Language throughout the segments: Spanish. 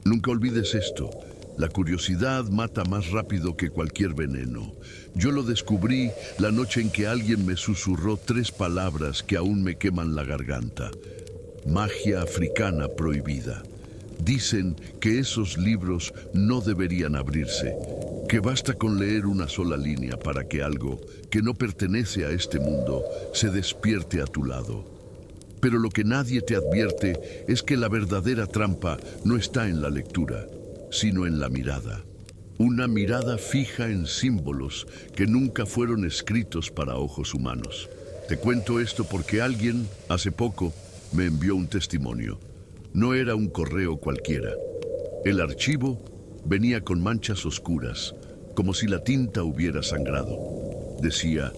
Nunca olvides esto. La curiosidad mata más rápido que cualquier veneno. Yo lo descubrí la noche en que alguien me susurró 3 palabras que aún me queman la garganta. Magia africana prohibida. Dicen que esos libros no deberían abrirse, que basta con leer una sola línea para que algo que no pertenece a este mundo se despierte a tu lado. Pero lo que nadie te advierte es que la verdadera trampa no está en la lectura, sino en la mirada. Una mirada fija en símbolos que nunca fueron escritos para ojos humanos. Te cuento esto porque alguien, hace poco, me envió un testimonio. No era un correo cualquiera. El archivo venía con manchas oscuras, como si la tinta hubiera sangrado. Decía: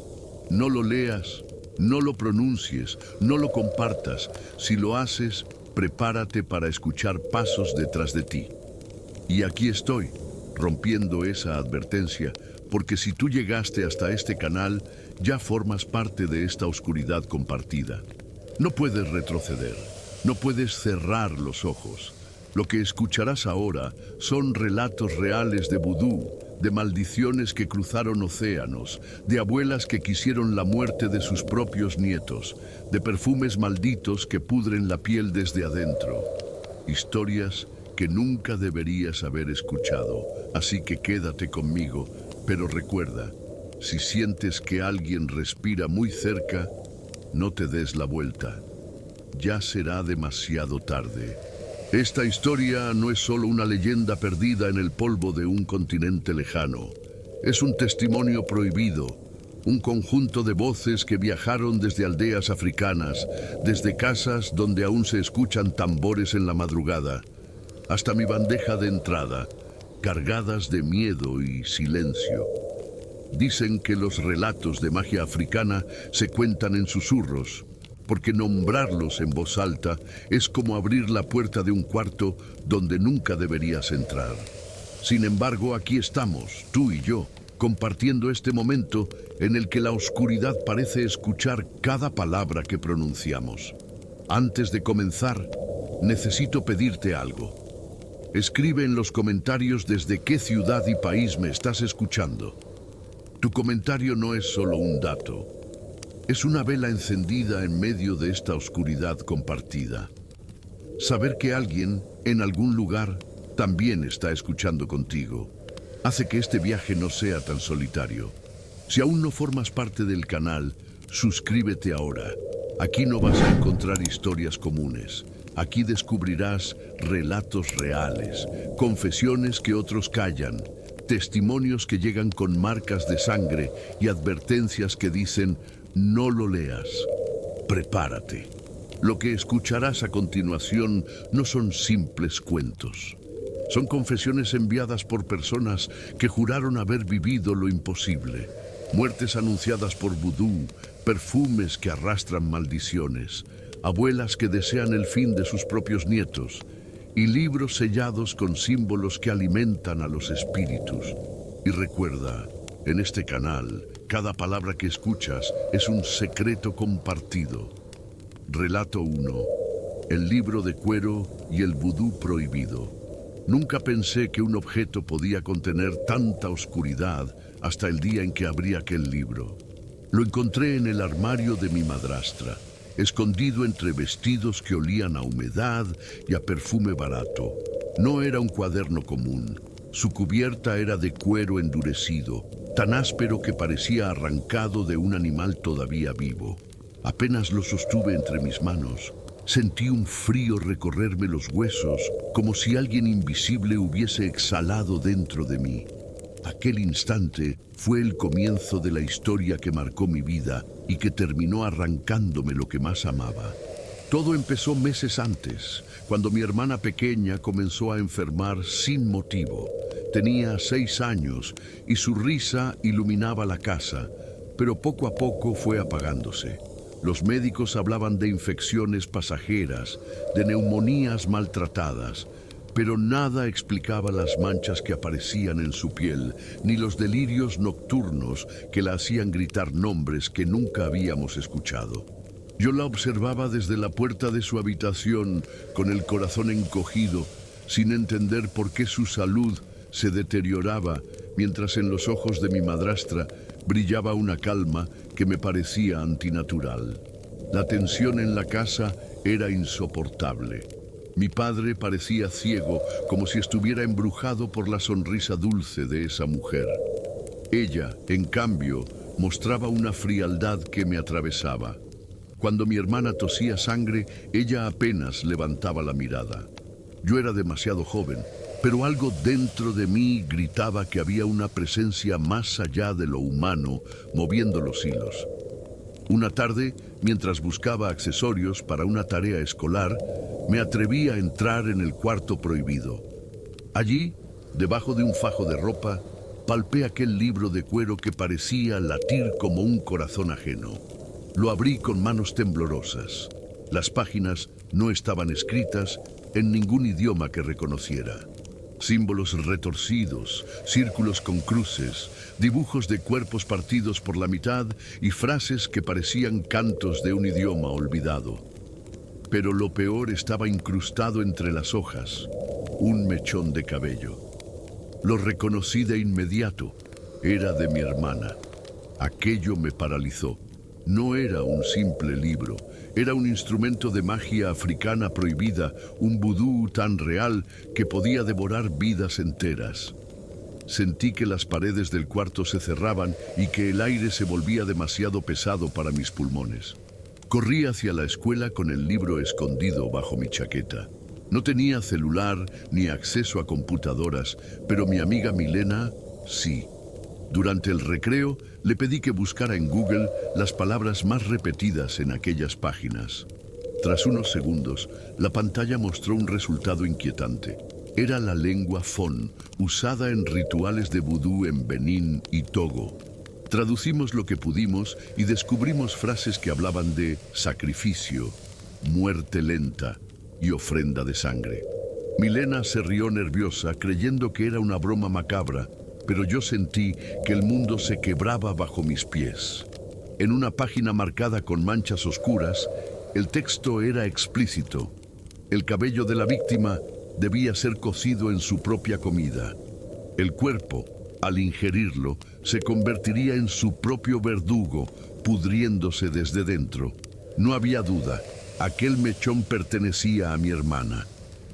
no lo leas, no lo pronuncies, no lo compartas. Si lo haces, prepárate para escuchar pasos detrás de ti. Y aquí estoy, rompiendo esa advertencia, porque si tú llegaste hasta este canal, ya formas parte de esta oscuridad compartida. No puedes retroceder, no puedes cerrar los ojos. Lo que escucharás ahora son relatos reales de vudú, de maldiciones que cruzaron océanos, de abuelas que quisieron la muerte de sus propios nietos, de perfumes malditos que pudren la piel desde adentro. Historias que nunca deberías haber escuchado, así que quédate conmigo, pero recuerda, si sientes que alguien respira muy cerca, no te des la vuelta. Ya será demasiado tarde. Esta historia no es solo una leyenda perdida en el polvo de un continente lejano. Es un testimonio prohibido, un conjunto de voces que viajaron desde aldeas africanas, desde casas donde aún se escuchan tambores en la madrugada, hasta mi bandeja de entrada, cargadas de miedo y silencio. Dicen que los relatos de magia africana se cuentan en susurros, porque nombrarlos en voz alta es como abrir la puerta de un cuarto donde nunca deberías entrar. Sin embargo, aquí estamos, tú y yo, compartiendo este momento en el que la oscuridad parece escuchar cada palabra que pronunciamos. Antes de comenzar, necesito pedirte algo. Escribe en los comentarios desde qué ciudad y país me estás escuchando. Tu comentario no es solo un dato. Es una vela encendida en medio de esta oscuridad compartida. Saber que alguien, en algún lugar, también está escuchando contigo, hace que este viaje no sea tan solitario. Si aún no formas parte del canal, suscríbete ahora. Aquí no vas a encontrar historias comunes. Aquí descubrirás relatos reales, confesiones que otros callan, testimonios que llegan con marcas de sangre y advertencias que dicen: no lo leas, prepárate. Lo que escucharás a continuación no son simples cuentos. Son confesiones enviadas por personas que juraron haber vivido lo imposible. Muertes anunciadas por vudú, perfumes que arrastran maldiciones, abuelas que desean el fin de sus propios nietos, y libros sellados con símbolos que alimentan a los espíritus. Y recuerda, en este canal, cada palabra que escuchas es un secreto compartido. Relato 1. El libro de cuero y el vudú prohibido. Nunca pensé que un objeto podía contener tanta oscuridad hasta el día en que abrí aquel libro. Lo encontré en el armario de mi madrastra, escondido entre vestidos que olían a humedad y a perfume barato. No era un cuaderno común. Su cubierta era de cuero endurecido, tan áspero que parecía arrancado de un animal todavía vivo. Apenas lo sostuve entre mis manos, sentí un frío recorrerme los huesos, como si alguien invisible hubiese exhalado dentro de mí. Aquel instante fue el comienzo de la historia que marcó mi vida y que terminó arrancándome lo que más amaba. Todo empezó meses antes, cuando mi hermana pequeña comenzó a enfermar sin motivo. Tenía 6 años y su risa iluminaba la casa, pero poco a poco fue apagándose. Los médicos hablaban de infecciones pasajeras, de neumonías maltratadas, pero nada explicaba las manchas que aparecían en su piel, ni los delirios nocturnos que la hacían gritar nombres que nunca habíamos escuchado. Yo la observaba desde la puerta de su habitación, con el corazón encogido, sin entender por qué su salud se deterioraba, mientras en los ojos de mi madrastra brillaba una calma que me parecía antinatural. La tensión en la casa era insoportable. Mi padre parecía ciego, como si estuviera embrujado por la sonrisa dulce de esa mujer. Ella, en cambio, mostraba una frialdad que me atravesaba. Cuando mi hermana tosía sangre, ella apenas levantaba la mirada. Yo era demasiado joven, pero algo dentro de mí gritaba que había una presencia más allá de lo humano moviendo los hilos. Una tarde, mientras buscaba accesorios para una tarea escolar, me atreví a entrar en el cuarto prohibido. Allí, debajo de un fajo de ropa, palpé aquel libro de cuero que parecía latir como un corazón ajeno. Lo abrí con manos temblorosas. Las páginas no estaban escritas en ningún idioma que reconociera. Símbolos retorcidos, círculos con cruces, dibujos de cuerpos partidos por la mitad y frases que parecían cantos de un idioma olvidado. Pero lo peor estaba incrustado entre las hojas, un mechón de cabello. Lo reconocí de inmediato. Era de mi hermana. Aquello me paralizó. No era un simple libro, era un instrumento de magia africana prohibida, un vudú tan real que podía devorar vidas enteras. Sentí que las paredes del cuarto se cerraban y que el aire se volvía demasiado pesado para mis pulmones. Corrí hacia la escuela con el libro escondido bajo mi chaqueta. No tenía celular ni acceso a computadoras, pero mi amiga Milena sí. Durante el recreo, le pedí que buscara en Google las palabras más repetidas en aquellas páginas. Tras unos segundos, la pantalla mostró un resultado inquietante. Era la lengua Fon, usada en rituales de vudú en Benín y Togo. Traducimos lo que pudimos y descubrimos frases que hablaban de sacrificio, muerte lenta y ofrenda de sangre. Milena se rió nerviosa, creyendo que era una broma macabra, pero yo sentí que el mundo se quebraba bajo mis pies. En una página marcada con manchas oscuras, el texto era explícito. El cabello de la víctima debía ser cocido en su propia comida. El cuerpo, al ingerirlo, se convertiría en su propio verdugo, pudriéndose desde dentro. No había duda, aquel mechón pertenecía a mi hermana.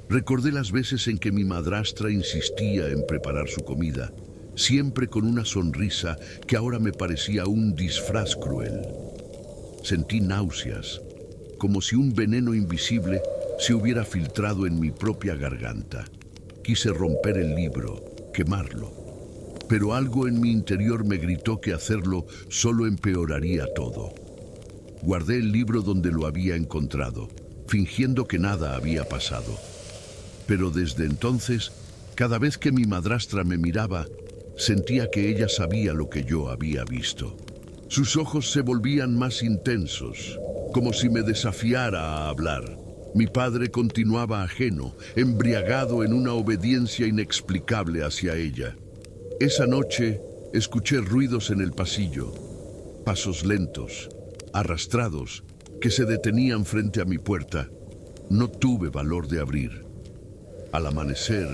Recordé las veces en que mi madrastra insistía en preparar su comida, siempre con una sonrisa que ahora me parecía un disfraz cruel. Sentí náuseas, como si un veneno invisible se hubiera filtrado en mi propia garganta. Quise romper el libro, quemarlo, pero algo en mi interior me gritó que hacerlo solo empeoraría todo. Guardé el libro donde lo había encontrado, fingiendo que nada había pasado. Pero desde entonces, cada vez que mi madrastra me miraba, sentía que ella sabía lo que yo había visto. Sus ojos se volvían más intensos, como si me desafiara a hablar. Mi padre continuaba ajeno, embriagado en una obediencia inexplicable hacia ella. Esa noche escuché ruidos en el pasillo, pasos lentos, arrastrados, que se detenían frente a mi puerta. No tuve valor de abrir. Al amanecer,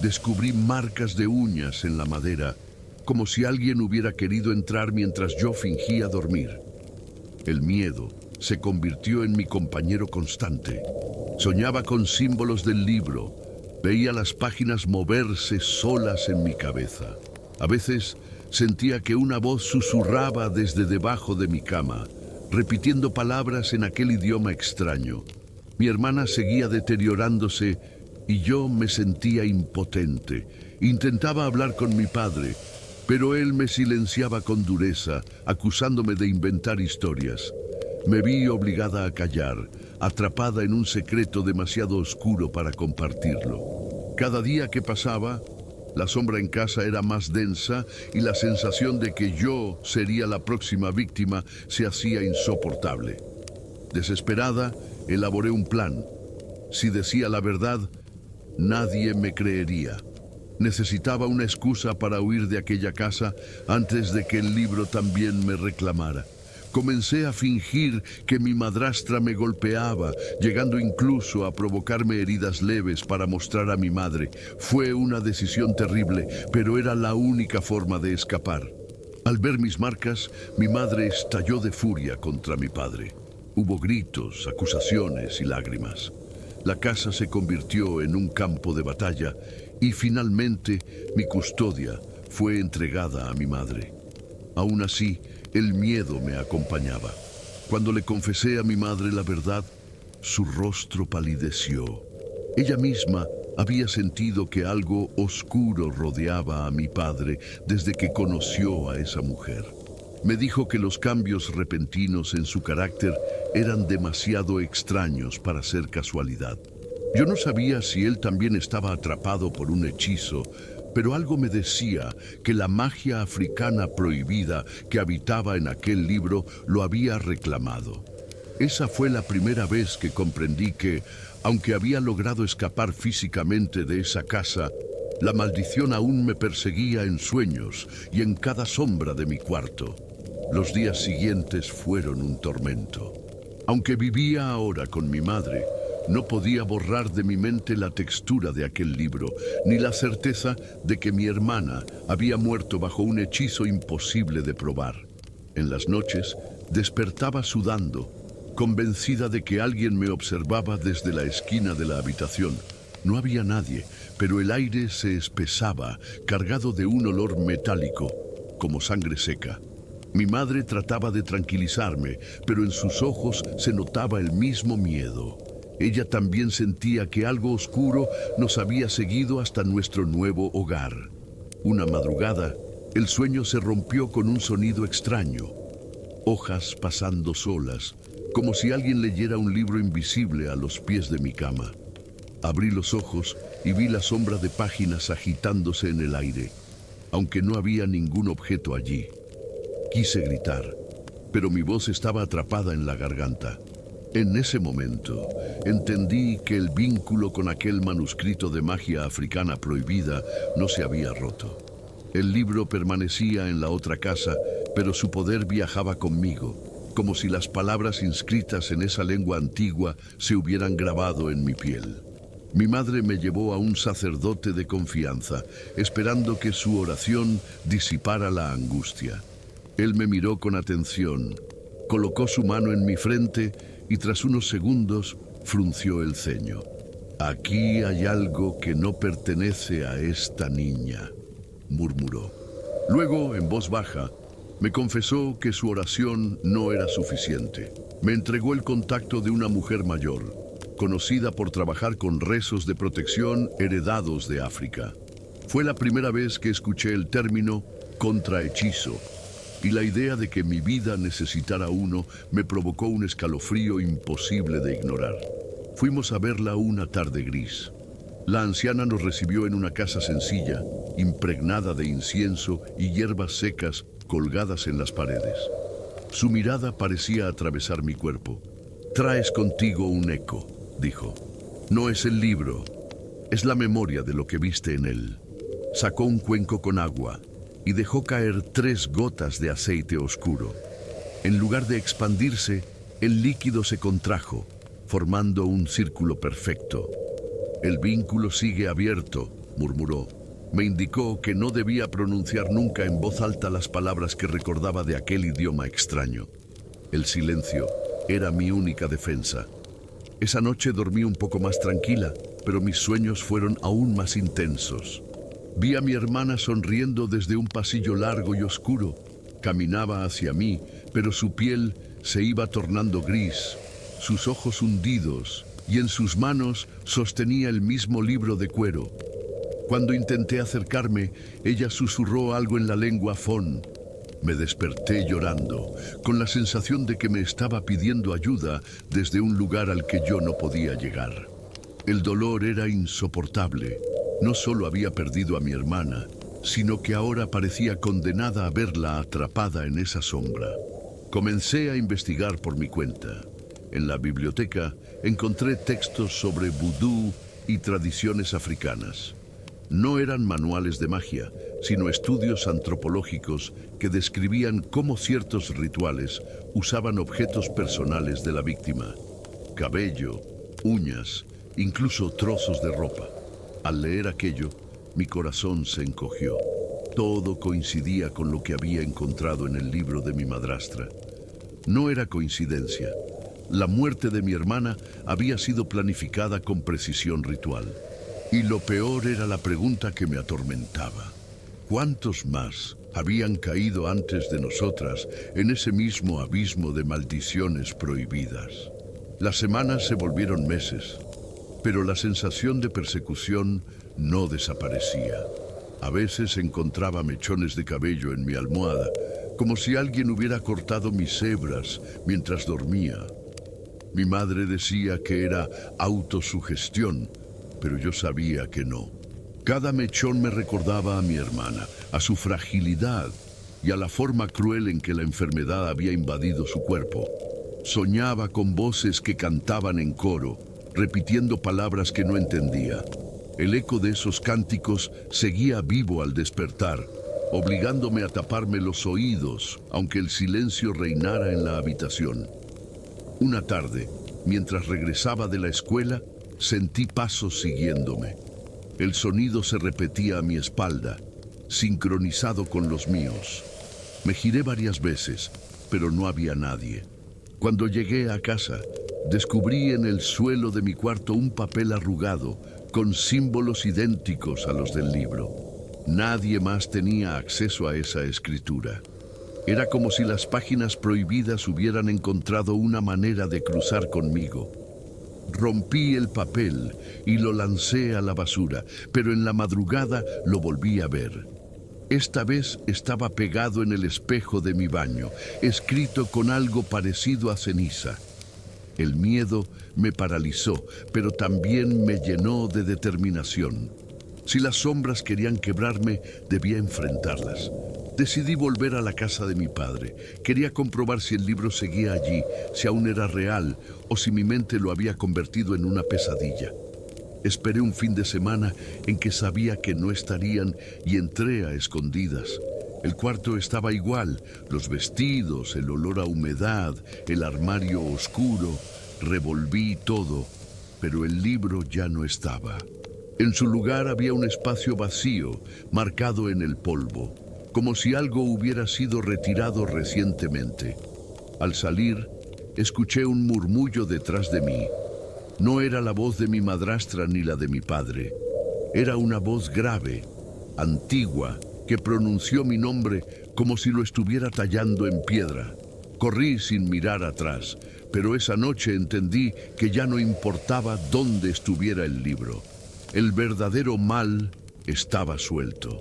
descubrí marcas de uñas en la madera, como si alguien hubiera querido entrar mientras yo fingía dormir. El miedo se convirtió en mi compañero constante. Soñaba con símbolos del libro, veía las páginas moverse solas en mi cabeza. A veces sentía que una voz susurraba desde debajo de mi cama, repitiendo palabras en aquel idioma extraño. Mi hermana seguía deteriorándose y yo me sentía impotente. Intentaba hablar con mi padre, pero él me silenciaba con dureza, acusándome de inventar historias. Me vi obligada a callar, atrapada en un secreto demasiado oscuro para compartirlo. Cada día que pasaba, la sombra en casa era más densa y la sensación de que yo sería la próxima víctima se hacía insoportable. Desesperada, elaboré un plan. Si decía la verdad, nadie me creería. Necesitaba una excusa para huir de aquella casa antes de que el libro también me reclamara. Comencé a fingir que mi madrastra me golpeaba, llegando incluso a provocarme heridas leves para mostrar a mi madre. Fue una decisión terrible, pero era la única forma de escapar. Al ver mis marcas, mi madre estalló de furia contra mi padre. Hubo gritos, acusaciones y lágrimas. La casa se convirtió en un campo de batalla y finalmente mi custodia fue entregada a mi madre. Aún así, el miedo me acompañaba. Cuando le confesé a mi madre la verdad, su rostro palideció. Ella misma había sentido que algo oscuro rodeaba a mi padre desde que conoció a esa mujer. Me dijo que los cambios repentinos en su carácter eran demasiado extraños para ser casualidad. Yo no sabía si él también estaba atrapado por un hechizo, pero algo me decía que la magia africana prohibida que habitaba en aquel libro lo había reclamado. Esa fue la primera vez que comprendí que, aunque había logrado escapar físicamente de esa casa, la maldición aún me perseguía en sueños y en cada sombra de mi cuarto. Los días siguientes fueron un tormento. Aunque vivía ahora con mi madre, no podía borrar de mi mente la textura de aquel libro, ni la certeza de que mi hermana había muerto bajo un hechizo imposible de probar. En las noches, despertaba sudando, convencida de que alguien me observaba desde la esquina de la habitación. No había nadie, pero el aire se espesaba, cargado de un olor metálico, como sangre seca. Mi madre trataba de tranquilizarme, pero en sus ojos se notaba el mismo miedo. Ella también sentía que algo oscuro nos había seguido hasta nuestro nuevo hogar. Una madrugada, el sueño se rompió con un sonido extraño. Hojas pasando solas, como si alguien leyera un libro invisible a los pies de mi cama. Abrí los ojos y vi la sombra de páginas agitándose en el aire, aunque no había ningún objeto allí. Quise gritar, pero mi voz estaba atrapada en la garganta. En ese momento, entendí que el vínculo con aquel manuscrito de magia africana prohibida no se había roto. El libro permanecía en la otra casa, pero su poder viajaba conmigo, como si las palabras inscritas en esa lengua antigua se hubieran grabado en mi piel. Mi madre me llevó a un sacerdote de confianza, esperando que su oración disipara la angustia. Él me miró con atención, colocó su mano en mi frente y tras unos segundos frunció el ceño. «Aquí hay algo que no pertenece a esta niña», murmuró. Luego, en voz baja, me confesó que su oración no era suficiente. Me entregó el contacto de una mujer mayor, conocida por trabajar con rezos de protección heredados de África. Fue la primera vez que escuché el término contrahechizo, y la idea de que mi vida necesitara uno me provocó un escalofrío imposible de ignorar. Fuimos a verla una tarde gris. La anciana nos recibió en una casa sencilla, impregnada de incienso y hierbas secas colgadas en las paredes. Su mirada parecía atravesar mi cuerpo. «Traes contigo un eco», dijo. «No es el libro, es la memoria de lo que viste en él». Sacó un cuenco con agua y dejó caer 3 gotas de aceite oscuro. En lugar de expandirse, el líquido se contrajo, formando un círculo perfecto. «El vínculo sigue abierto», murmuró. Me indicó que no debía pronunciar nunca en voz alta las palabras que recordaba de aquel idioma extraño. El silencio era mi única defensa. Esa noche dormí un poco más tranquila, pero mis sueños fueron aún más intensos. Vi a mi hermana sonriendo desde un pasillo largo y oscuro. Caminaba hacia mí, pero su piel se iba tornando gris, sus ojos hundidos, y en sus manos sostenía el mismo libro de cuero. Cuando intenté acercarme, ella susurró algo en la lengua fon. Me desperté llorando, con la sensación de que me estaba pidiendo ayuda desde un lugar al que yo no podía llegar. El dolor era insoportable. No solo había perdido a mi hermana, sino que ahora parecía condenada a verla atrapada en esa sombra. Comencé a investigar por mi cuenta. En la biblioteca encontré textos sobre vudú y tradiciones africanas. No eran manuales de magia, sino estudios antropológicos que describían cómo ciertos rituales usaban objetos personales de la víctima: cabello, uñas, incluso trozos de ropa. Al leer aquello, mi corazón se encogió. Todo coincidía con lo que había encontrado en el libro de mi madrastra. No era coincidencia. La muerte de mi hermana había sido planificada con precisión ritual. Y lo peor era la pregunta que me atormentaba: ¿cuántos más habían caído antes de nosotras en ese mismo abismo de maldiciones prohibidas? Las semanas se volvieron meses, pero la sensación de persecución no desaparecía. A veces encontraba mechones de cabello en mi almohada, como si alguien hubiera cortado mis hebras mientras dormía. Mi madre decía que era autosugestión, pero yo sabía que no. Cada mechón me recordaba a mi hermana, a su fragilidad y a la forma cruel en que la enfermedad había invadido su cuerpo. Soñaba con voces que cantaban en coro, repitiendo palabras que no entendía. El eco de esos cánticos seguía vivo al despertar, obligándome a taparme los oídos, aunque el silencio reinara en la habitación. Una tarde, mientras regresaba de la escuela, sentí pasos siguiéndome. El sonido se repetía a mi espalda, sincronizado con los míos. Me giré varias veces, pero no había nadie. Cuando llegué a casa, descubrí en el suelo de mi cuarto un papel arrugado con símbolos idénticos a los del libro. Nadie más tenía acceso a esa escritura. Era como si las páginas prohibidas hubieran encontrado una manera de cruzar conmigo. Rompí el papel y lo lancé a la basura, pero en la madrugada lo volví a ver. Esta vez estaba pegado en el espejo de mi baño, escrito con algo parecido a ceniza. El miedo me paralizó, pero también me llenó de determinación. Si las sombras querían quebrarme, debía enfrentarlas. Decidí volver a la casa de mi padre. Quería comprobar si el libro seguía allí, si aún era real o si mi mente lo había convertido en una pesadilla. Esperé un fin de semana en que sabía que no estarían y entré a escondidas. El cuarto estaba igual, los vestidos, el olor a humedad, el armario oscuro. Revolví todo, pero el libro ya no estaba. En su lugar había un espacio vacío, marcado en el polvo, como si algo hubiera sido retirado recientemente. Al salir, escuché un murmullo detrás de mí. No era la voz de mi madrastra ni la de mi padre. Era una voz grave, antigua, que pronunció mi nombre como si lo estuviera tallando en piedra. Corrí sin mirar atrás, pero esa noche entendí que ya no importaba dónde estuviera el libro. El verdadero mal estaba suelto.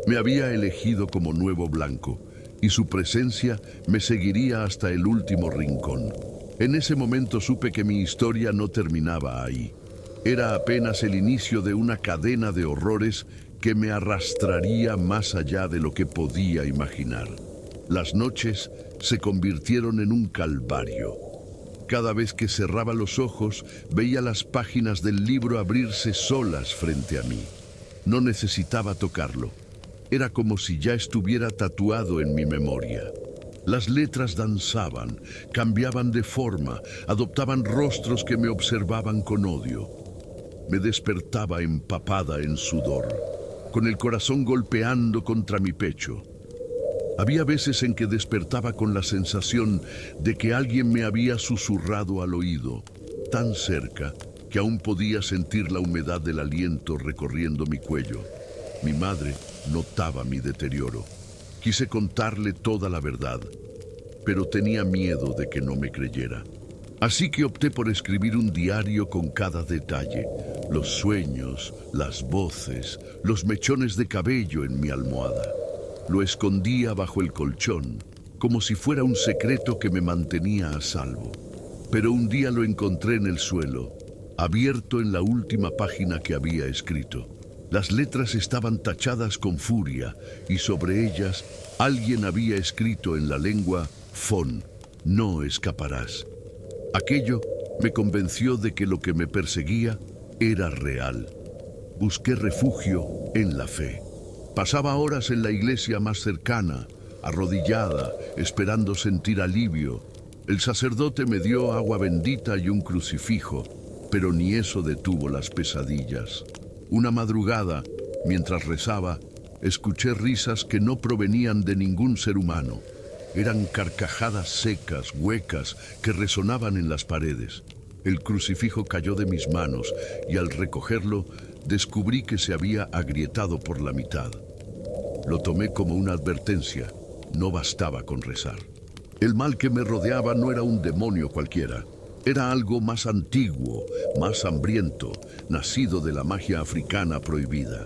Me había elegido como nuevo blanco, y su presencia me seguiría hasta el último rincón. En ese momento supe que mi historia no terminaba ahí. Era apenas el inicio de una cadena de horrores que me arrastraría más allá de lo que podía imaginar. Las noches se convirtieron en un calvario. Cada vez que cerraba los ojos, veía las páginas del libro abrirse solas frente a mí. No necesitaba tocarlo. Era como si ya estuviera tatuado en mi memoria. Las letras danzaban, cambiaban de forma, adoptaban rostros que me observaban con odio. Me despertaba empapada en sudor, con el corazón golpeando contra mi pecho. Había veces en que despertaba con la sensación de que alguien me había susurrado al oído, tan cerca que aún podía sentir la humedad del aliento recorriendo mi cuello. Mi madre notaba mi deterioro. Quise contarle toda la verdad, pero tenía miedo de que no me creyera. Así que opté por escribir un diario con cada detalle: los sueños, las voces, los mechones de cabello en mi almohada. Lo escondía bajo el colchón, como si fuera un secreto que me mantenía a salvo. Pero un día lo encontré en el suelo, abierto en la última página que había escrito. Las letras estaban tachadas con furia y sobre ellas alguien había escrito en la lengua Fon: no escaparás. Aquello me convenció de que lo que me perseguía era real. busqué refugio en la fe. Pasaba horas en la iglesia más cercana, arrodillada, esperando sentir alivio. El sacerdote me dio agua bendita y un crucifijo, pero ni eso detuvo las pesadillas. Una madrugada, mientras rezaba, escuché risas que no provenían de ningún ser humano. Eran carcajadas secas, huecas, que resonaban en las paredes. El crucifijo cayó de mis manos y al recogerlo descubrí que se había agrietado por la mitad. Lo tomé como una advertencia. No bastaba con rezar. El mal que me rodeaba no era un demonio cualquiera. Era algo más antiguo, más hambriento, nacido de la magia africana prohibida.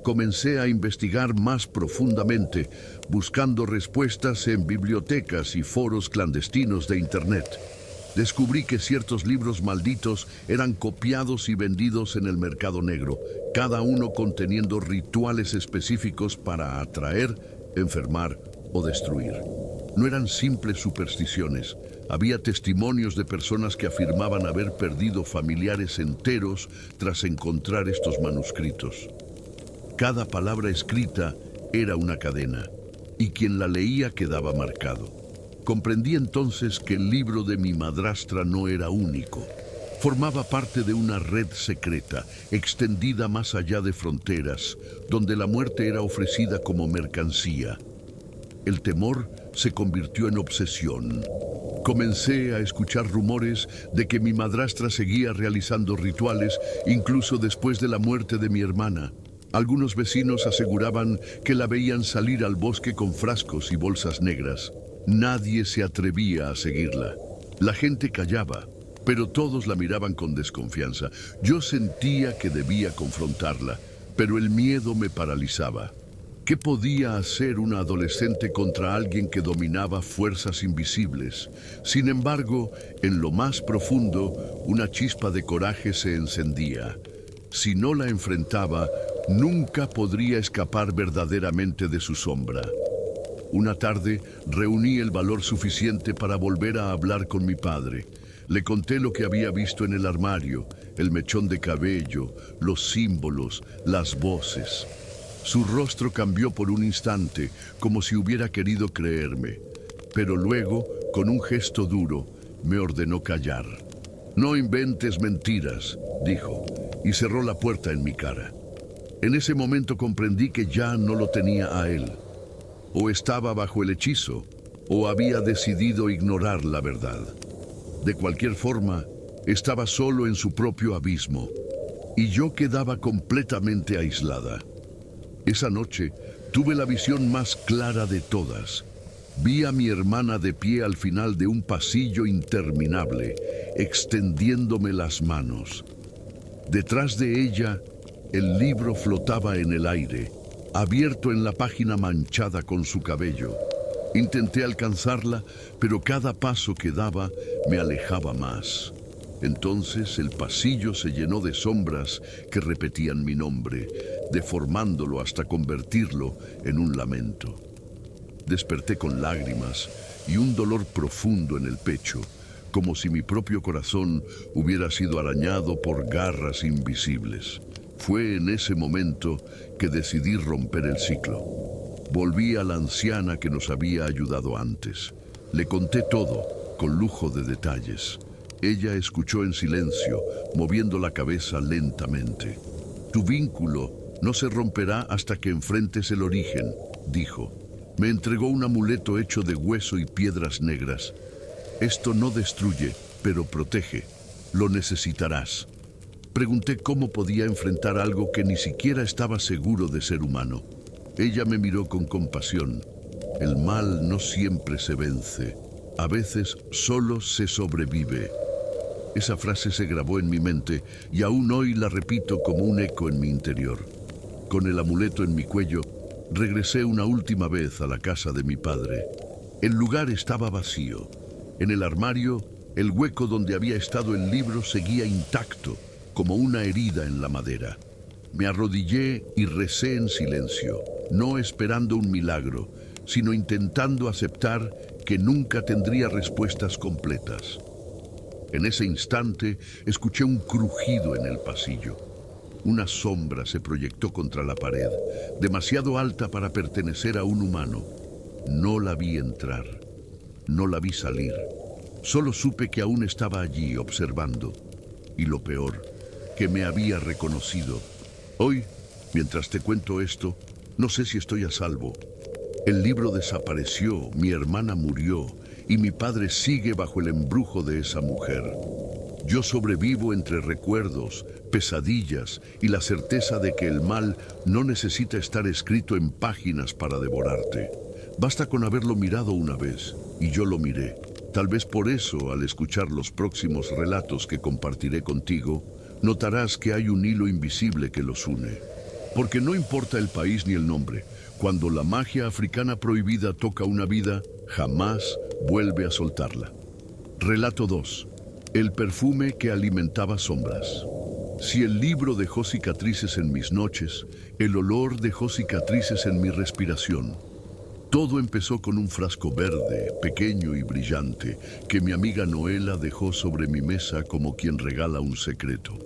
Comencé a investigar más profundamente, buscando respuestas en bibliotecas y foros clandestinos de Internet. Descubrí que ciertos libros malditos eran copiados y vendidos en el mercado negro, cada uno conteniendo rituales específicos para atraer, enfermar o destruir. No eran simples supersticiones. Había testimonios de personas que afirmaban haber perdido familiares enteros tras encontrar estos manuscritos. Cada palabra escrita era una cadena, y quien la leía quedaba marcado. Comprendí entonces que el libro de mi madrastra no era único. Formaba parte de una red secreta, extendida más allá de fronteras, donde la muerte era ofrecida como mercancía. El temor se convirtió en obsesión. Comencé a escuchar rumores de que mi madrastra seguía realizando rituales incluso después de la muerte de mi hermana. Algunos vecinos aseguraban que la veían salir al bosque con frascos y bolsas negras. Nadie se atrevía a seguirla. La gente callaba, pero todos la miraban con desconfianza. Yo sentía que debía confrontarla, pero el miedo me paralizaba. ¿Qué podía hacer una adolescente contra alguien que dominaba fuerzas invisibles? Sin embargo, en lo más profundo, una chispa de coraje se encendía. Si no la enfrentaba, nunca podría escapar verdaderamente de su sombra. Una tarde, reuní el valor suficiente para volver a hablar con mi padre. Le conté lo que había visto en el armario, el mechón de cabello, los símbolos, las voces. Su rostro cambió por un instante, como si hubiera querido creerme. Pero luego, con un gesto duro, me ordenó callar. «No inventes mentiras», dijo, y cerró la puerta en mi cara. En ese momento comprendí que ya no lo tenía a él. O estaba bajo el hechizo, o había decidido ignorar la verdad. De cualquier forma, estaba solo en su propio abismo, y yo quedaba completamente aislada. Esa noche tuve la visión más clara de todas. Vi a mi hermana de pie al final de un pasillo interminable, extendiéndome las manos. Detrás de ella, el libro flotaba en el aire, abierto en la página manchada con su cabello. Intenté alcanzarla, pero cada paso que daba me alejaba más. Entonces el pasillo se llenó de sombras que repetían mi nombre, deformándolo hasta convertirlo en un lamento. Desperté con lágrimas y un dolor profundo en el pecho, como si mi propio corazón hubiera sido arañado por garras invisibles. Fue en ese momento que decidí romper el ciclo. Volví a la anciana que nos había ayudado antes. Le conté todo, con lujo de detalles. Ella escuchó en silencio, moviendo la cabeza lentamente. «Tu vínculo no se romperá hasta que enfrentes el origen», dijo. Me entregó un amuleto hecho de hueso y piedras negras. «Esto no destruye, pero protege. Lo necesitarás». Pregunté cómo podía enfrentar algo que ni siquiera estaba seguro de ser humano. Ella me miró con compasión. «El mal no siempre se vence. A veces solo se sobrevive». Esa frase se grabó en mi mente y aún hoy la repito como un eco en mi interior. Con el amuleto en mi cuello, regresé una última vez a la casa de mi padre. El lugar estaba vacío. En el armario, el hueco donde había estado el libro seguía intacto, como una herida en la madera. Me arrodillé y recé en silencio, no esperando un milagro, sino intentando aceptar que nunca tendría respuestas completas. En ese instante, escuché un crujido en el pasillo. Una sombra se proyectó contra la pared, demasiado alta para pertenecer a un humano. No la vi entrar, no la vi salir. Solo supe que aún estaba allí observando. Y lo peor, que me había reconocido. Hoy, mientras te cuento esto, no sé si estoy a salvo. El libro desapareció, mi hermana murió y mi padre sigue bajo el embrujo de esa mujer. Yo sobrevivo entre recuerdos, pesadillas y la certeza de que el mal no necesita estar escrito en páginas para devorarte. Basta con haberlo mirado una vez, y yo lo miré. Tal vez por eso, al escuchar los próximos relatos que compartiré contigo, notarás que hay un hilo invisible que los une. Porque no importa el país ni el nombre, cuando la magia africana prohibida toca una vida, jamás vuelve a soltarla. Relato 2. El perfume que alimentaba sombras. Si el libro dejó cicatrices en mis noches, el olor dejó cicatrices en mi respiración. Todo empezó con un frasco verde, pequeño y brillante, que mi amiga Noela dejó sobre mi mesa como quien regala un secreto.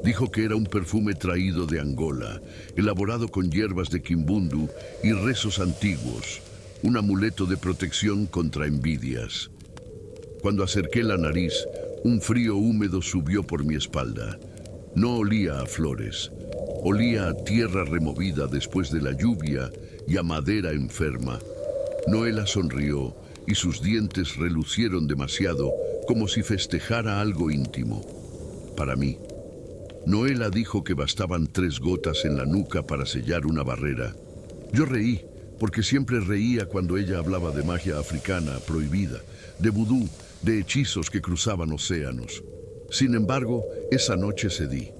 Dijo que era un perfume traído de Angola, elaborado con hierbas de Kimbundu y rezos antiguos, un amuleto de protección contra envidias. Cuando acerqué la nariz, un frío húmedo subió por mi espalda. No olía a flores, olía a tierra removida después de la lluvia y a madera enferma. Noela sonrió y sus dientes relucieron demasiado, como si festejara algo íntimo. Para mí. Noela dijo que bastaban 3 gotas en la nuca para sellar una barrera. Yo reí, porque siempre reía cuando ella hablaba de magia africana prohibida, de vudú, de hechizos que cruzaban océanos. Sin embargo, esa noche cedí.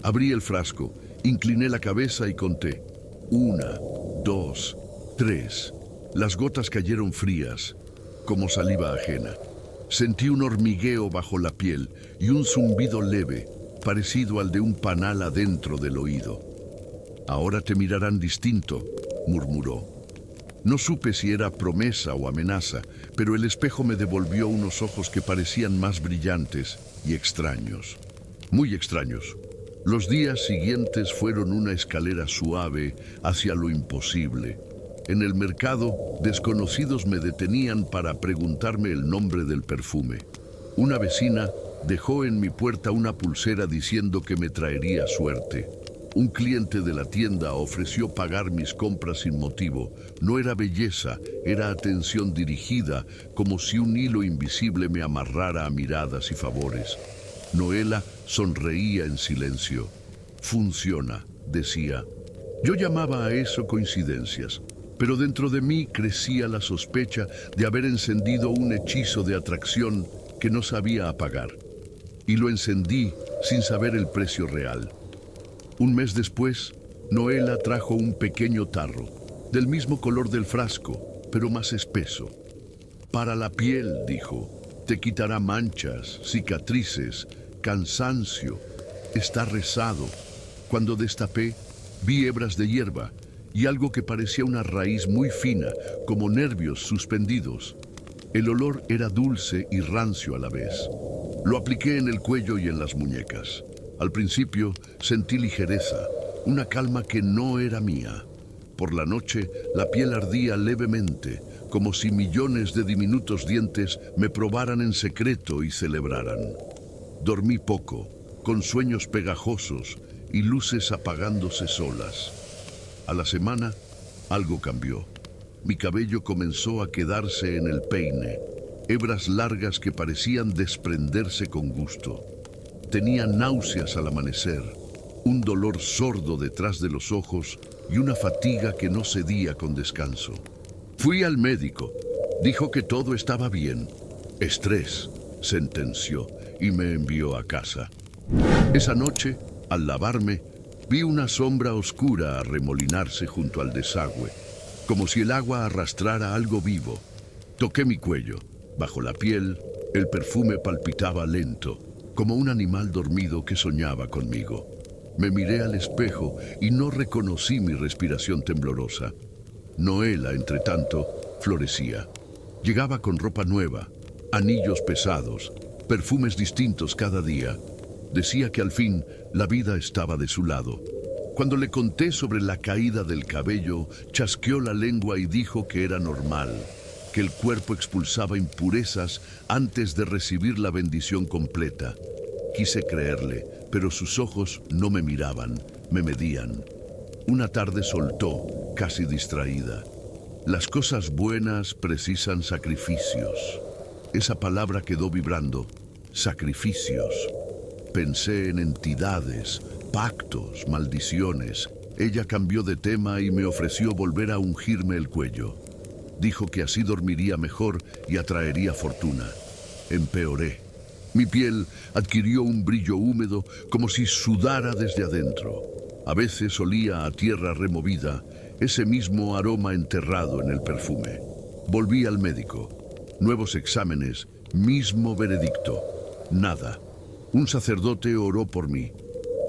Abrí el frasco, incliné la cabeza y conté. 1, 2, 3. Las gotas cayeron frías, como saliva ajena. Sentí un hormigueo bajo la piel y un zumbido leve, parecido al de un panal adentro del oído. Ahora te mirarán distinto, murmuró. No supe si era promesa o amenaza, pero el espejo me devolvió unos ojos que parecían más brillantes y extraños. Muy extraños. Los días siguientes fueron una escalera suave hacia lo imposible. En el mercado, desconocidos me detenían para preguntarme el nombre del perfume. Una vecina dejó en mi puerta una pulsera diciendo que me traería suerte. Un cliente de la tienda ofreció pagar mis compras sin motivo. No era belleza, era atención dirigida, como si un hilo invisible me amarrara a miradas y favores. Noela sonreía en silencio. Funciona, decía. Yo llamaba a eso coincidencias, pero dentro de mí crecía la sospecha de haber encendido un hechizo de atracción que no sabía apagar. Y lo encendí sin saber el precio real. Un mes después, Noela trajo un pequeño tarro, del mismo color del frasco, pero más espeso. Para la piel, dijo, te quitará manchas, cicatrices, cansancio. Está rezado. Cuando destapé, vi hebras de hierba y algo que parecía una raíz muy fina, como nervios suspendidos. El olor era dulce y rancio a la vez. Lo apliqué en el cuello y en las muñecas. Al principio sentí ligereza, una calma que no era mía. Por la noche la piel ardía levemente, como si millones de diminutos dientes me probaran en secreto y celebraran. Dormí poco, con sueños pegajosos y luces apagándose solas. A la semana, algo cambió. Mi cabello comenzó a quedarse en el peine, hebras largas que parecían desprenderse con gusto. Tenía náuseas al amanecer, un dolor sordo detrás de los ojos y una fatiga que no cedía con descanso. Fui al médico. Dijo que todo estaba bien. Estrés, sentenció, y me envió a casa. Esa noche, al lavarme, vi una sombra oscura arremolinarse junto al desagüe, como si el agua arrastrara algo vivo. Toqué mi cuello. Bajo la piel, el perfume palpitaba lento, como un animal dormido que soñaba conmigo. Me miré al espejo y no reconocí mi respiración temblorosa. Noela, entre tanto, florecía. Llegaba con ropa nueva, anillos pesados, perfumes distintos cada día. Decía que al fin la vida estaba de su lado. Cuando le conté sobre la caída del cabello, chasqueó la lengua y dijo que era normal, que el cuerpo expulsaba impurezas antes de recibir la bendición completa. Quise creerle, pero sus ojos no me miraban, me medían. Una tarde soltó, casi distraída: las cosas buenas precisan sacrificios. Esa palabra quedó vibrando: sacrificios. Pensé en entidades, pactos, maldiciones. Ella cambió de tema y me ofreció volver a ungirme el cuello. Dijo que así dormiría mejor y atraería fortuna. Empeoré. Mi piel adquirió un brillo húmedo, como si sudara desde adentro. A veces olía a tierra removida, ese mismo aroma enterrado en el perfume. Volví al médico. Nuevos exámenes, mismo veredicto. Nada. Un sacerdote oró por mí.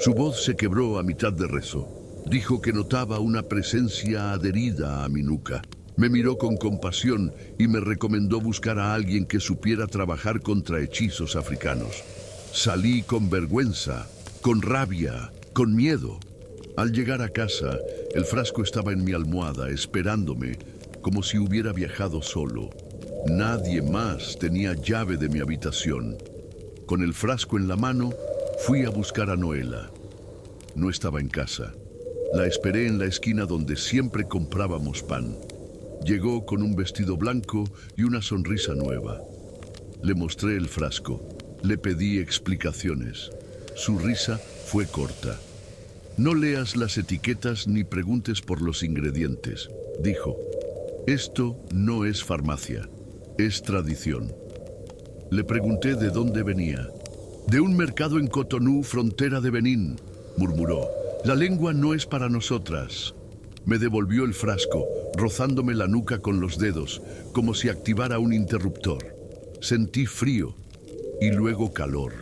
Su voz se quebró a mitad de rezo. Dijo que notaba una presencia adherida a mi nuca. Me miró con compasión y me recomendó buscar a alguien que supiera trabajar contra hechizos africanos. Salí con vergüenza, con rabia, con miedo. Al llegar a casa, el frasco estaba en mi almohada, esperándome, como si hubiera viajado solo. Nadie más tenía llave de mi habitación. Con el frasco en la mano, fui a buscar a Noela. No estaba en casa. La esperé en la esquina donde siempre comprábamos pan. Llegó con un vestido blanco y una sonrisa nueva. Le mostré el frasco. Le pedí explicaciones. Su risa fue corta. No leas las etiquetas ni preguntes por los ingredientes, dijo. Esto no es farmacia, es tradición. Le pregunté de dónde venía. De un mercado en Cotonú, frontera de Benín, murmuró. La lengua no es para nosotras. Me devolvió el frasco, rozándome la nuca con los dedos, como si activara un interruptor. Sentí frío y luego calor.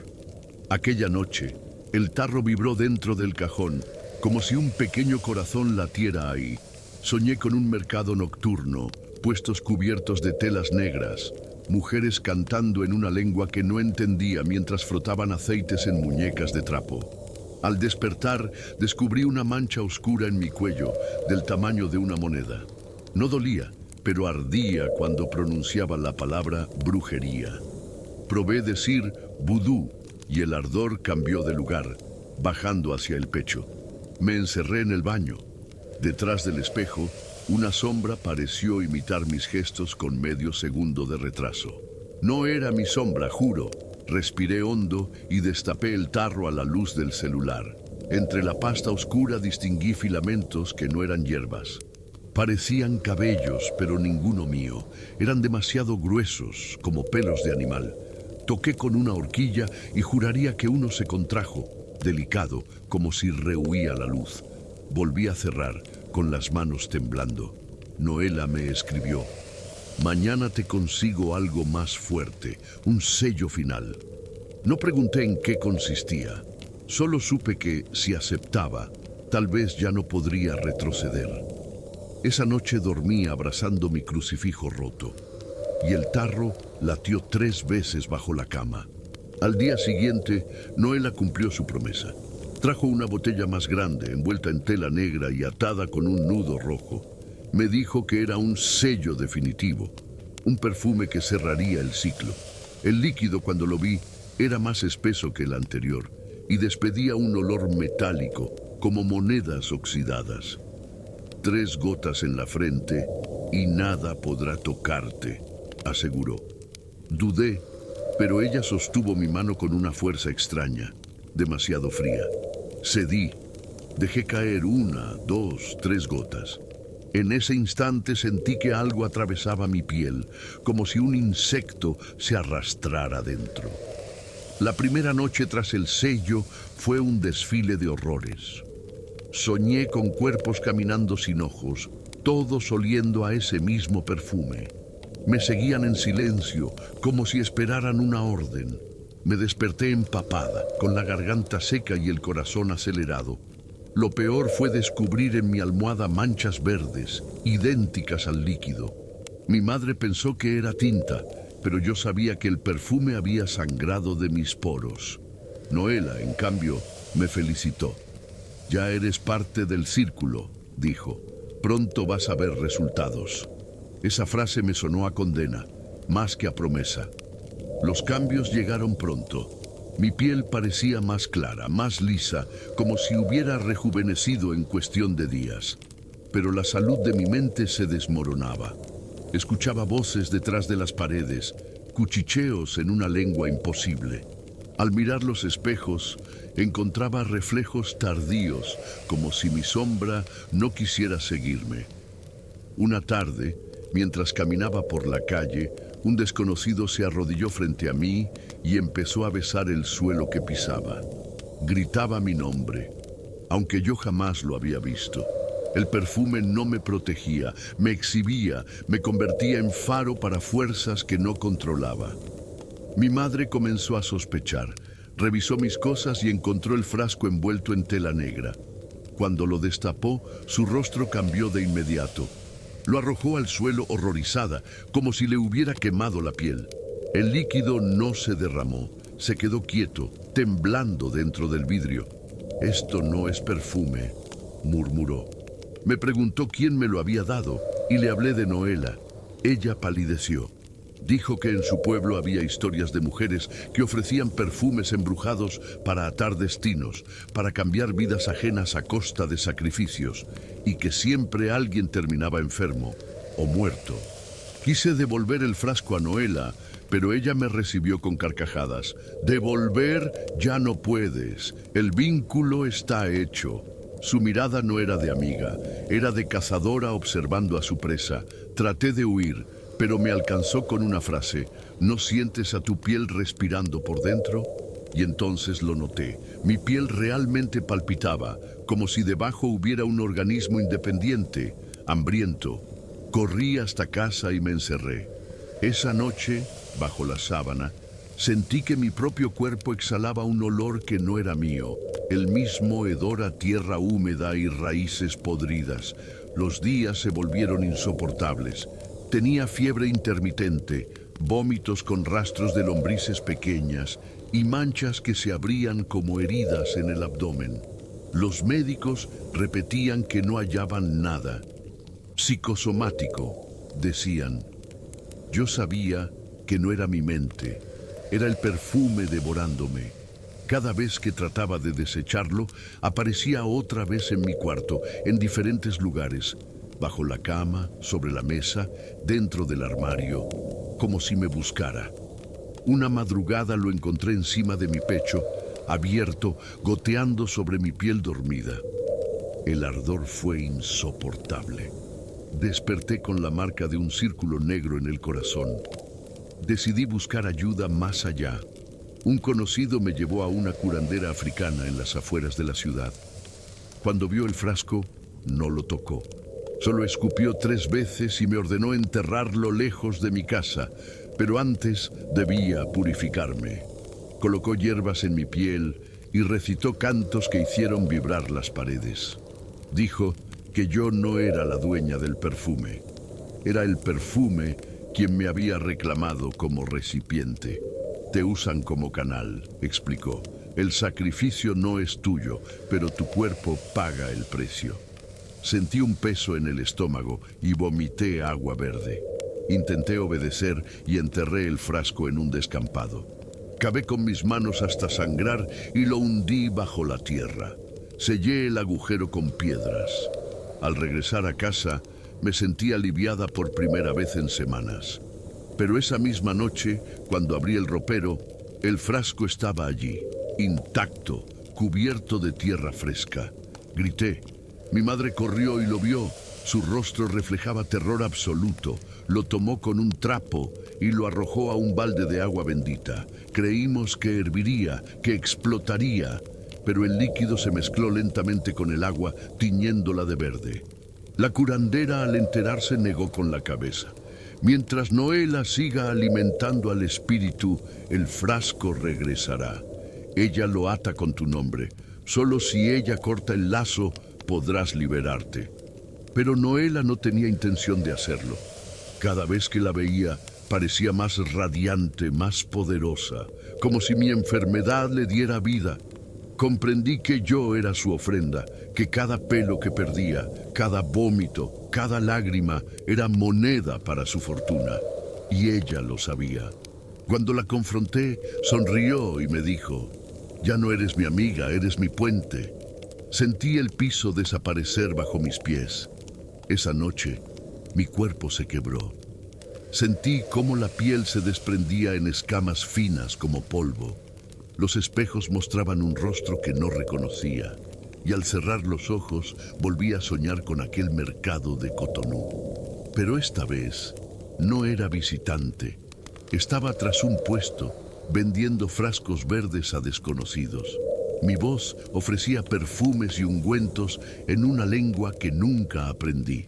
Aquella noche, el tarro vibró dentro del cajón, como si un pequeño corazón latiera ahí. Soñé con un mercado nocturno, puestos cubiertos de telas negras, mujeres cantando en una lengua que no entendía mientras frotaban aceites en muñecas de trapo. Al despertar, descubrí una mancha oscura en mi cuello, del tamaño de una moneda. No dolía, pero ardía cuando pronunciaba la palabra brujería. Probé decir vudú y el ardor cambió de lugar, bajando hacia el pecho. Me encerré en el baño. Detrás del espejo, una sombra pareció imitar mis gestos con medio segundo de retraso. No era mi sombra, juro. Respiré hondo y destapé el tarro a la luz del celular. Entre la pasta oscura distinguí filamentos que no eran hierbas. Parecían cabellos, pero ninguno mío. Eran demasiado gruesos, como pelos de animal. Toqué con una horquilla y juraría que uno se contrajo, delicado, como si rehuía la luz. Volví a cerrar, con las manos temblando. Noela me escribió: mañana te consigo algo más fuerte, un sello final. No pregunté en qué consistía. Solo supe que, si aceptaba, tal vez ya no podría retroceder. Esa noche dormí abrazando mi crucifijo roto, y el tarro latió 3 veces bajo la cama. Al día siguiente, Noela cumplió su promesa. Trajo una botella más grande, envuelta en tela negra y atada con un nudo rojo. Me dijo que era un sello definitivo, un perfume que cerraría el ciclo. El líquido, cuando lo vi, era más espeso que el anterior y despedía un olor metálico, como monedas oxidadas. 3 gotas en la frente y nada podrá tocarte, aseguró. Dudé, pero ella sostuvo mi mano con una fuerza extraña, demasiado fría. Cedí, dejé caer 1, 2, 3 gotas. En ese instante sentí que algo atravesaba mi piel, como si un insecto se arrastrara dentro. La primera noche tras el sello fue un desfile de horrores. Soñé con cuerpos caminando sin ojos, todos oliendo a ese mismo perfume. Me seguían en silencio, como si esperaran una orden. Me desperté empapada, con la garganta seca y el corazón acelerado. Lo peor fue descubrir en mi almohada manchas verdes, idénticas al líquido. Mi madre pensó que era tinta, pero yo sabía que el perfume había sangrado de mis poros. Noela, en cambio, me felicitó. Ya eres parte del círculo, dijo. Pronto vas a ver resultados. Esa frase me sonó a condena, más que a promesa. Los cambios llegaron pronto. Mi piel parecía más clara, más lisa, como si hubiera rejuvenecido en cuestión de días. Pero la salud de mi mente se desmoronaba. Escuchaba voces detrás de las paredes, cuchicheos en una lengua imposible. Al mirar los espejos, encontraba reflejos tardíos, como si mi sombra no quisiera seguirme. Una tarde, mientras caminaba por la calle, un desconocido se arrodilló frente a mí y empezó a besar el suelo que pisaba. Gritaba mi nombre, aunque yo jamás lo había visto. El perfume no me protegía, me exhibía, me convertía en faro para fuerzas que no controlaba. Mi madre comenzó a sospechar. Revisó mis cosas y encontró el frasco envuelto en tela negra. Cuando lo destapó, su rostro cambió de inmediato. Lo arrojó al suelo horrorizada, como si le hubiera quemado la piel. El líquido no se derramó, se quedó quieto, temblando dentro del vidrio. «Esto no es perfume», murmuró. Me preguntó quién me lo había dado y le hablé de Noela. Ella palideció. Dijo que en su pueblo había historias de mujeres que ofrecían perfumes embrujados para atar destinos, para cambiar vidas ajenas a costa de sacrificios, y que siempre alguien terminaba enfermo o muerto. Quise devolver el frasco a Noela, pero ella me recibió con carcajadas. «Devolver ya no puedes, el vínculo está hecho». Su mirada no era de amiga, era de cazadora observando a su presa. Traté de huir, pero me alcanzó con una frase: «¿No sientes a tu piel respirando por dentro?» Y entonces lo noté. Mi piel realmente palpitaba, como si debajo hubiera un organismo independiente, hambriento. Corrí hasta casa y me encerré. Esa noche, bajo la sábana, sentí que mi propio cuerpo exhalaba un olor que no era mío, el mismo hedor a tierra húmeda y raíces podridas. Los días se volvieron insoportables. Tenía fiebre intermitente, vómitos con rastros de lombrices pequeñas y manchas que se abrían como heridas en el abdomen. Los médicos repetían que no hallaban nada. Psicosomático, decían. Yo sabía que no era mi mente, era el perfume devorándome. Cada vez que trataba de desecharlo, aparecía otra vez en mi cuarto, en diferentes lugares, bajo la cama, sobre la mesa, dentro del armario, como si me buscara. Una madrugada lo encontré encima de mi pecho, abierto, goteando sobre mi piel dormida. El ardor fue insoportable. Desperté con la marca de un círculo negro en el corazón. Decidí buscar ayuda más allá. Un conocido me llevó a una curandera africana en las afueras de la ciudad. Cuando vio el frasco, no lo tocó. Solo escupió 3 veces y me ordenó enterrarlo lejos de mi casa, pero antes debía purificarme. Colocó hierbas en mi piel y recitó cantos que hicieron vibrar las paredes. Dijo que yo no era la dueña del perfume. Era el perfume quien me había reclamado como recipiente. Te usan como canal, explicó. El sacrificio no es tuyo, pero tu cuerpo paga el precio. Sentí un peso en el estómago y vomité agua verde. Intenté obedecer y enterré el frasco en un descampado. Cavé con mis manos hasta sangrar y lo hundí bajo la tierra. Sellé el agujero con piedras. Al regresar a casa, me sentí aliviada por primera vez en semanas. Pero esa misma noche, cuando abrí el ropero, el frasco estaba allí, intacto, cubierto de tierra fresca. Grité. Mi madre corrió y lo vio. Su rostro reflejaba terror absoluto. Lo tomó con un trapo y lo arrojó a un balde de agua bendita. Creímos que herviría, que explotaría, pero el líquido se mezcló lentamente con el agua, tiñéndola de verde. La curandera, al enterarse, negó con la cabeza. Mientras Noela siga alimentando al espíritu, el frasco regresará. Ella lo ata con tu nombre. Solo si ella corta el lazo, podrás liberarte. Pero Noela no tenía intención de hacerlo. Cada vez que la veía, Parecía más radiante, más poderosa, como si mi enfermedad le diera vida. Comprendí que yo era su ofrenda, que cada pelo que perdía, cada vómito, cada lágrima era moneda para su fortuna. Y ella lo sabía. Cuando la confronté, sonrió y me dijo: «Ya no eres mi amiga, eres mi puente». Sentí el piso desaparecer bajo mis pies. Esa noche, mi cuerpo se quebró. Sentí cómo la piel se desprendía en escamas finas como polvo. Los espejos mostraban un rostro que no reconocía, y al cerrar los ojos volví a soñar con aquel mercado de Cotonú. Pero esta vez no era visitante. Estaba tras un puesto, vendiendo frascos verdes a desconocidos. Mi voz ofrecía perfumes y ungüentos en una lengua que nunca aprendí.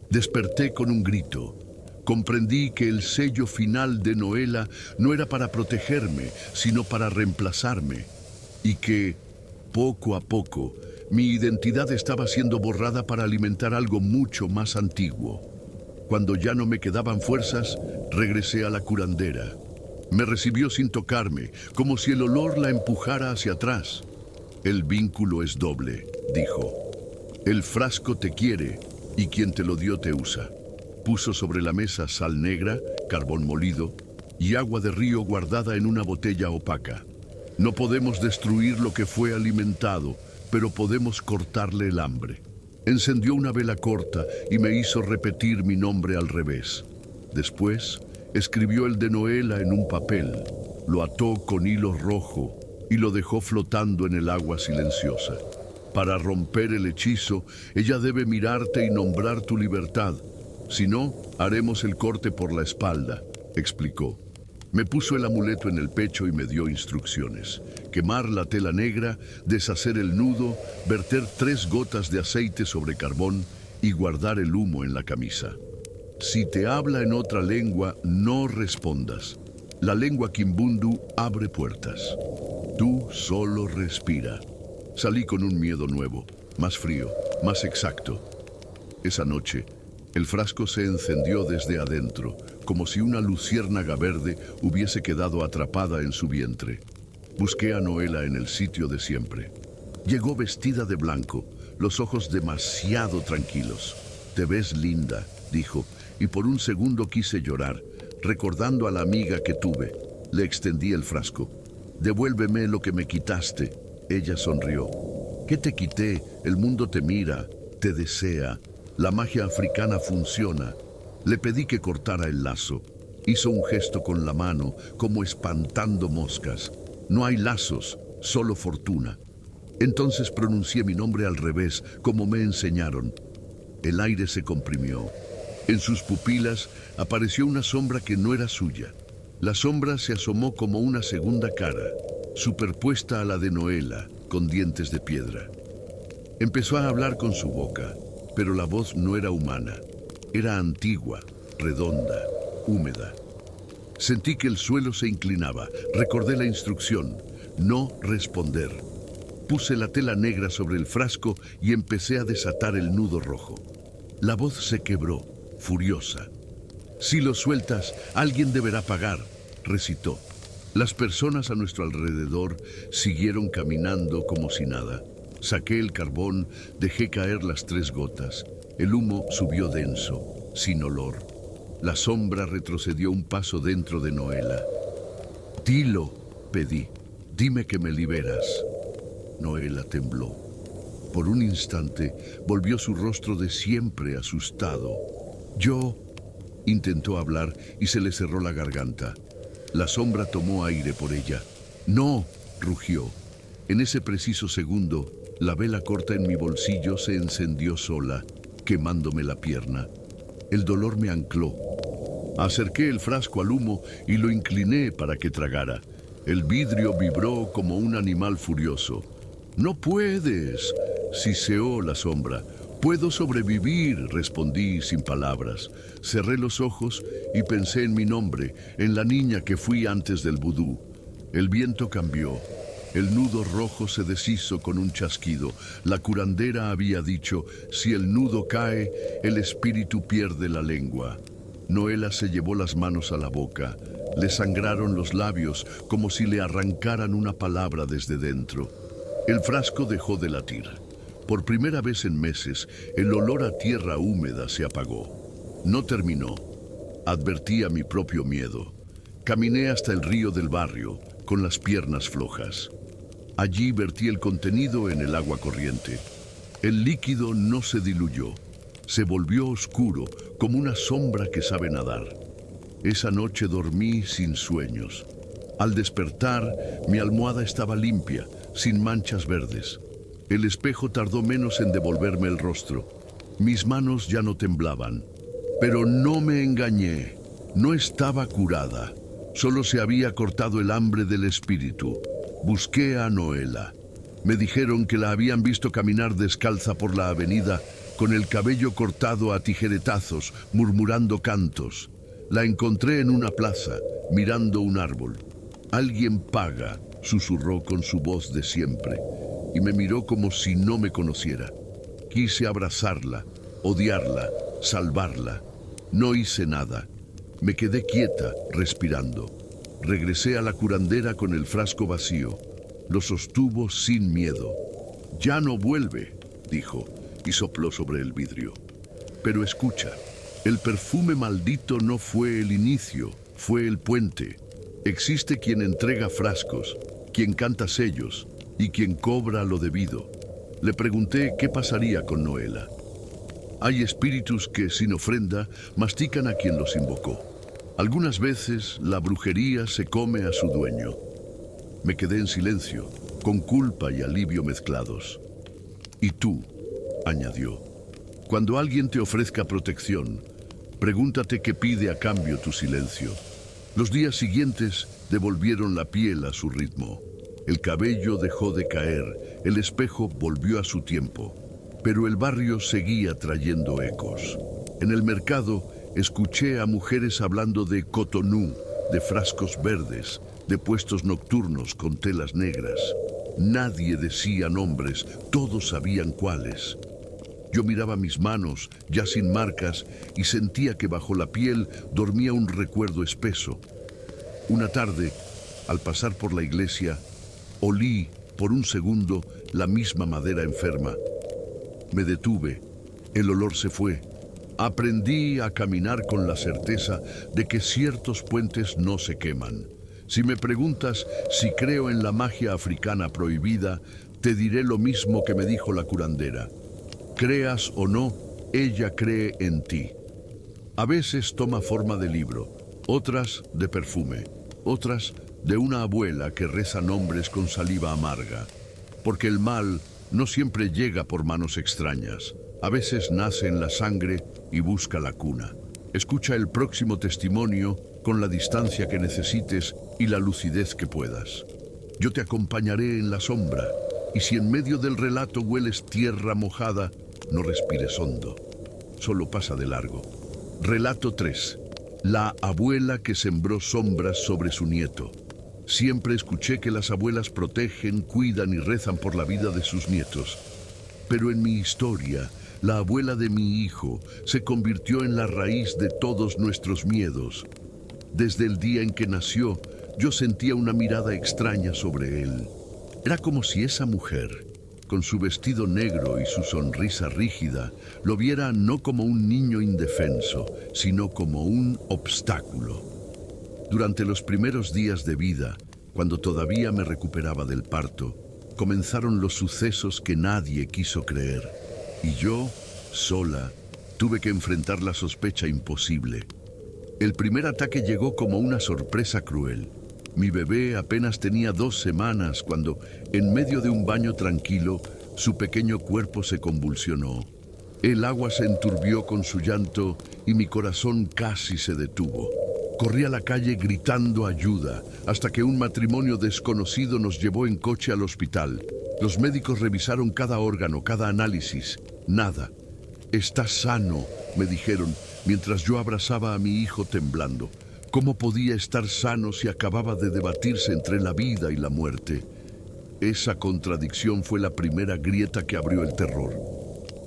Desperté con un grito. Comprendí que el sello final de Noela no era para protegerme, sino para reemplazarme, y que, poco a poco, mi identidad estaba siendo borrada para alimentar algo mucho más antiguo. Cuando ya no me quedaban fuerzas, regresé a la curandera. Me recibió sin tocarme, como si el olor la empujara hacia atrás. «El vínculo es doble», dijo. «El frasco te quiere y quien te lo dio te usa». Puso sobre la mesa sal negra, carbón molido y agua de río guardada en una botella opaca. No podemos destruir lo que fue alimentado, pero podemos cortarle el hambre. Encendió una vela corta y me hizo repetir mi nombre al revés. Después, escribió el de Noela en un papel, lo ató con hilo rojo y lo dejó flotando en el agua silenciosa. Para romper el hechizo, ella debe mirarte y nombrar tu libertad. Si no, haremos el corte por la espalda, explicó. Me puso el amuleto en el pecho y me dio instrucciones. Quemar la tela negra, deshacer el nudo, verter 3 gotas de aceite sobre carbón y guardar el humo en la camisa. Si te habla en otra lengua, no respondas. La lengua Kimbundu abre puertas. Tú solo respira. Salí con un miedo nuevo, más frío, más exacto. Esa noche, el frasco se encendió desde adentro, como si una luciérnaga verde hubiese quedado atrapada en su vientre. Busqué a Noela en el sitio de siempre. Llegó vestida de blanco, los ojos demasiado tranquilos. «Te ves linda», dijo, y por un segundo quise llorar, recordando a la amiga que tuve. Le extendí el frasco. «Devuélveme lo que me quitaste». Ella sonrió. «¿Qué te quité? El mundo te mira, te desea. La magia africana funciona». Le pedí que cortara el lazo. Hizo un gesto con la mano, como espantando moscas. «No hay lazos, solo fortuna». Entonces pronuncié mi nombre al revés, como me enseñaron. El aire se comprimió. En sus pupilas apareció una sombra que no era suya. La sombra se asomó como una segunda cara, superpuesta a la de Noela, con dientes de piedra. Empezó a hablar con su boca, pero la voz no era humana. Era antigua, redonda, húmeda. Sentí que el suelo se inclinaba. Recordé la instrucción: no responder. Puse la tela negra sobre el frasco y empecé a desatar el nudo rojo. La voz se quebró, furiosa. «Si lo sueltas, alguien deberá pagar», recitó. Las personas a nuestro alrededor siguieron caminando como si nada. Saqué el carbón, dejé caer las 3 gotas. El humo subió denso, sin olor. La sombra retrocedió un paso dentro de Noela. «Dilo», pedí. «Dime que me liberas». Noela tembló. Por un instante volvió su rostro de siempre asustado. «Yo», intentó hablar y se le cerró la garganta. La sombra tomó aire por ella. «No», rugió. En ese preciso segundo, la vela corta en mi bolsillo se encendió sola, quemándome la pierna. El dolor me ancló. Acerqué el frasco al humo y lo incliné para que tragara. El vidrio vibró como un animal furioso. «No puedes», siseó la sombra. «Puedo sobrevivir», respondí sin palabras. Cerré los ojos y pensé en mi nombre, en la niña que fui antes del vudú. El viento cambió. El nudo rojo se deshizo con un chasquido. La curandera había dicho: «Si el nudo cae, el espíritu pierde la lengua». Noela se llevó las manos a la boca. Le sangraron los labios como si le arrancaran una palabra desde dentro. El frasco dejó de latir. Por primera vez en meses, el olor a tierra húmeda se apagó. No terminó. Advertí a mi propio miedo. Caminé hasta el río del barrio, con las piernas flojas. Allí vertí el contenido en el agua corriente. El líquido no se diluyó. Se volvió oscuro, como una sombra que sabe nadar. Esa noche dormí sin sueños. Al despertar, mi almohada estaba limpia, sin manchas verdes. El espejo tardó menos en devolverme el rostro. Mis manos ya no temblaban. Pero no me engañé. No estaba curada. Solo se había cortado el hambre del espíritu. Busqué a Noela. Me dijeron que la habían visto caminar descalza por la avenida, con el cabello cortado a tijeretazos, murmurando cantos. La encontré en una plaza, mirando un árbol. «Alguien paga», susurró con su voz de siempre, y me miró como si no me conociera. Quise abrazarla, odiarla, salvarla. No hice nada. Me quedé quieta, respirando. Regresé a la curandera con el frasco vacío. Lo sostuvo sin miedo. «Ya no vuelve», dijo, y sopló sobre el vidrio. Pero escucha, el perfume maldito no fue el inicio, fue el puente. Existe quien entrega frascos, quien canta sellos y quien cobra lo debido. Le pregunté qué pasaría con Noela. Hay espíritus que, sin ofrenda, mastican a quien los invocó. Algunas veces la brujería se come a su dueño. Me quedé en silencio, con culpa y alivio mezclados. «Y tú», añadió, «cuando alguien te ofrezca protección, pregúntate qué pide a cambio tu silencio». Los días siguientes devolvieron la piel a su ritmo. El cabello dejó de caer, el espejo volvió a su tiempo. Pero el barrio seguía trayendo ecos. En el mercado escuché a mujeres hablando de Cotonú, de frascos verdes, de puestos nocturnos con telas negras. Nadie decía nombres, todos sabían cuáles. Yo miraba mis manos, ya sin marcas, y sentía que bajo la piel dormía un recuerdo espeso. Una tarde, al pasar por la iglesia, olí por un segundo la misma madera enferma. Me detuve, el olor se fue. Aprendí a caminar con la certeza de que ciertos puentes no se queman. Si me preguntas si creo en la magia africana prohibida, te diré lo mismo que me dijo la curandera. Creas o no, ella cree en ti. A veces toma forma de libro, otras de perfume, otras de una abuela que reza nombres con saliva amarga. Porque el mal no siempre llega por manos extrañas. A veces nace en la sangre y busca la cuna. Escucha el próximo testimonio con la distancia que necesites y la lucidez que puedas. Yo te acompañaré en la sombra, y si en medio del relato hueles tierra mojada, no respires hondo, solo pasa de largo. Relato 3. La abuela que sembró sombras sobre su nieto. Siempre escuché que las abuelas protegen, cuidan y rezan por la vida de sus nietos. Pero en mi historia, la abuela de mi hijo se convirtió en la raíz de todos nuestros miedos. Desde el día en que nació, yo sentía una mirada extraña sobre él. Era como si esa mujer, con su vestido negro y su sonrisa rígida, lo viera no como un niño indefenso, sino como un obstáculo. Durante los primeros días de vida, cuando todavía me recuperaba del parto, comenzaron los sucesos que nadie quiso creer. Y yo, sola, tuve que enfrentar la sospecha imposible. El primer ataque llegó como una sorpresa cruel. Mi bebé apenas tenía 2 semanas cuando, en medio de un baño tranquilo, su pequeño cuerpo se convulsionó. El agua se enturbió con su llanto y mi corazón casi se detuvo. Corrí a la calle gritando ayuda, hasta que un matrimonio desconocido nos llevó en coche al hospital. Los médicos revisaron cada órgano, cada análisis. Nada. «Está sano», me dijeron, mientras yo abrazaba a mi hijo temblando. ¿Cómo podía estar sano si acababa de debatirse entre la vida y la muerte? Esa contradicción fue la primera grieta que abrió el terror.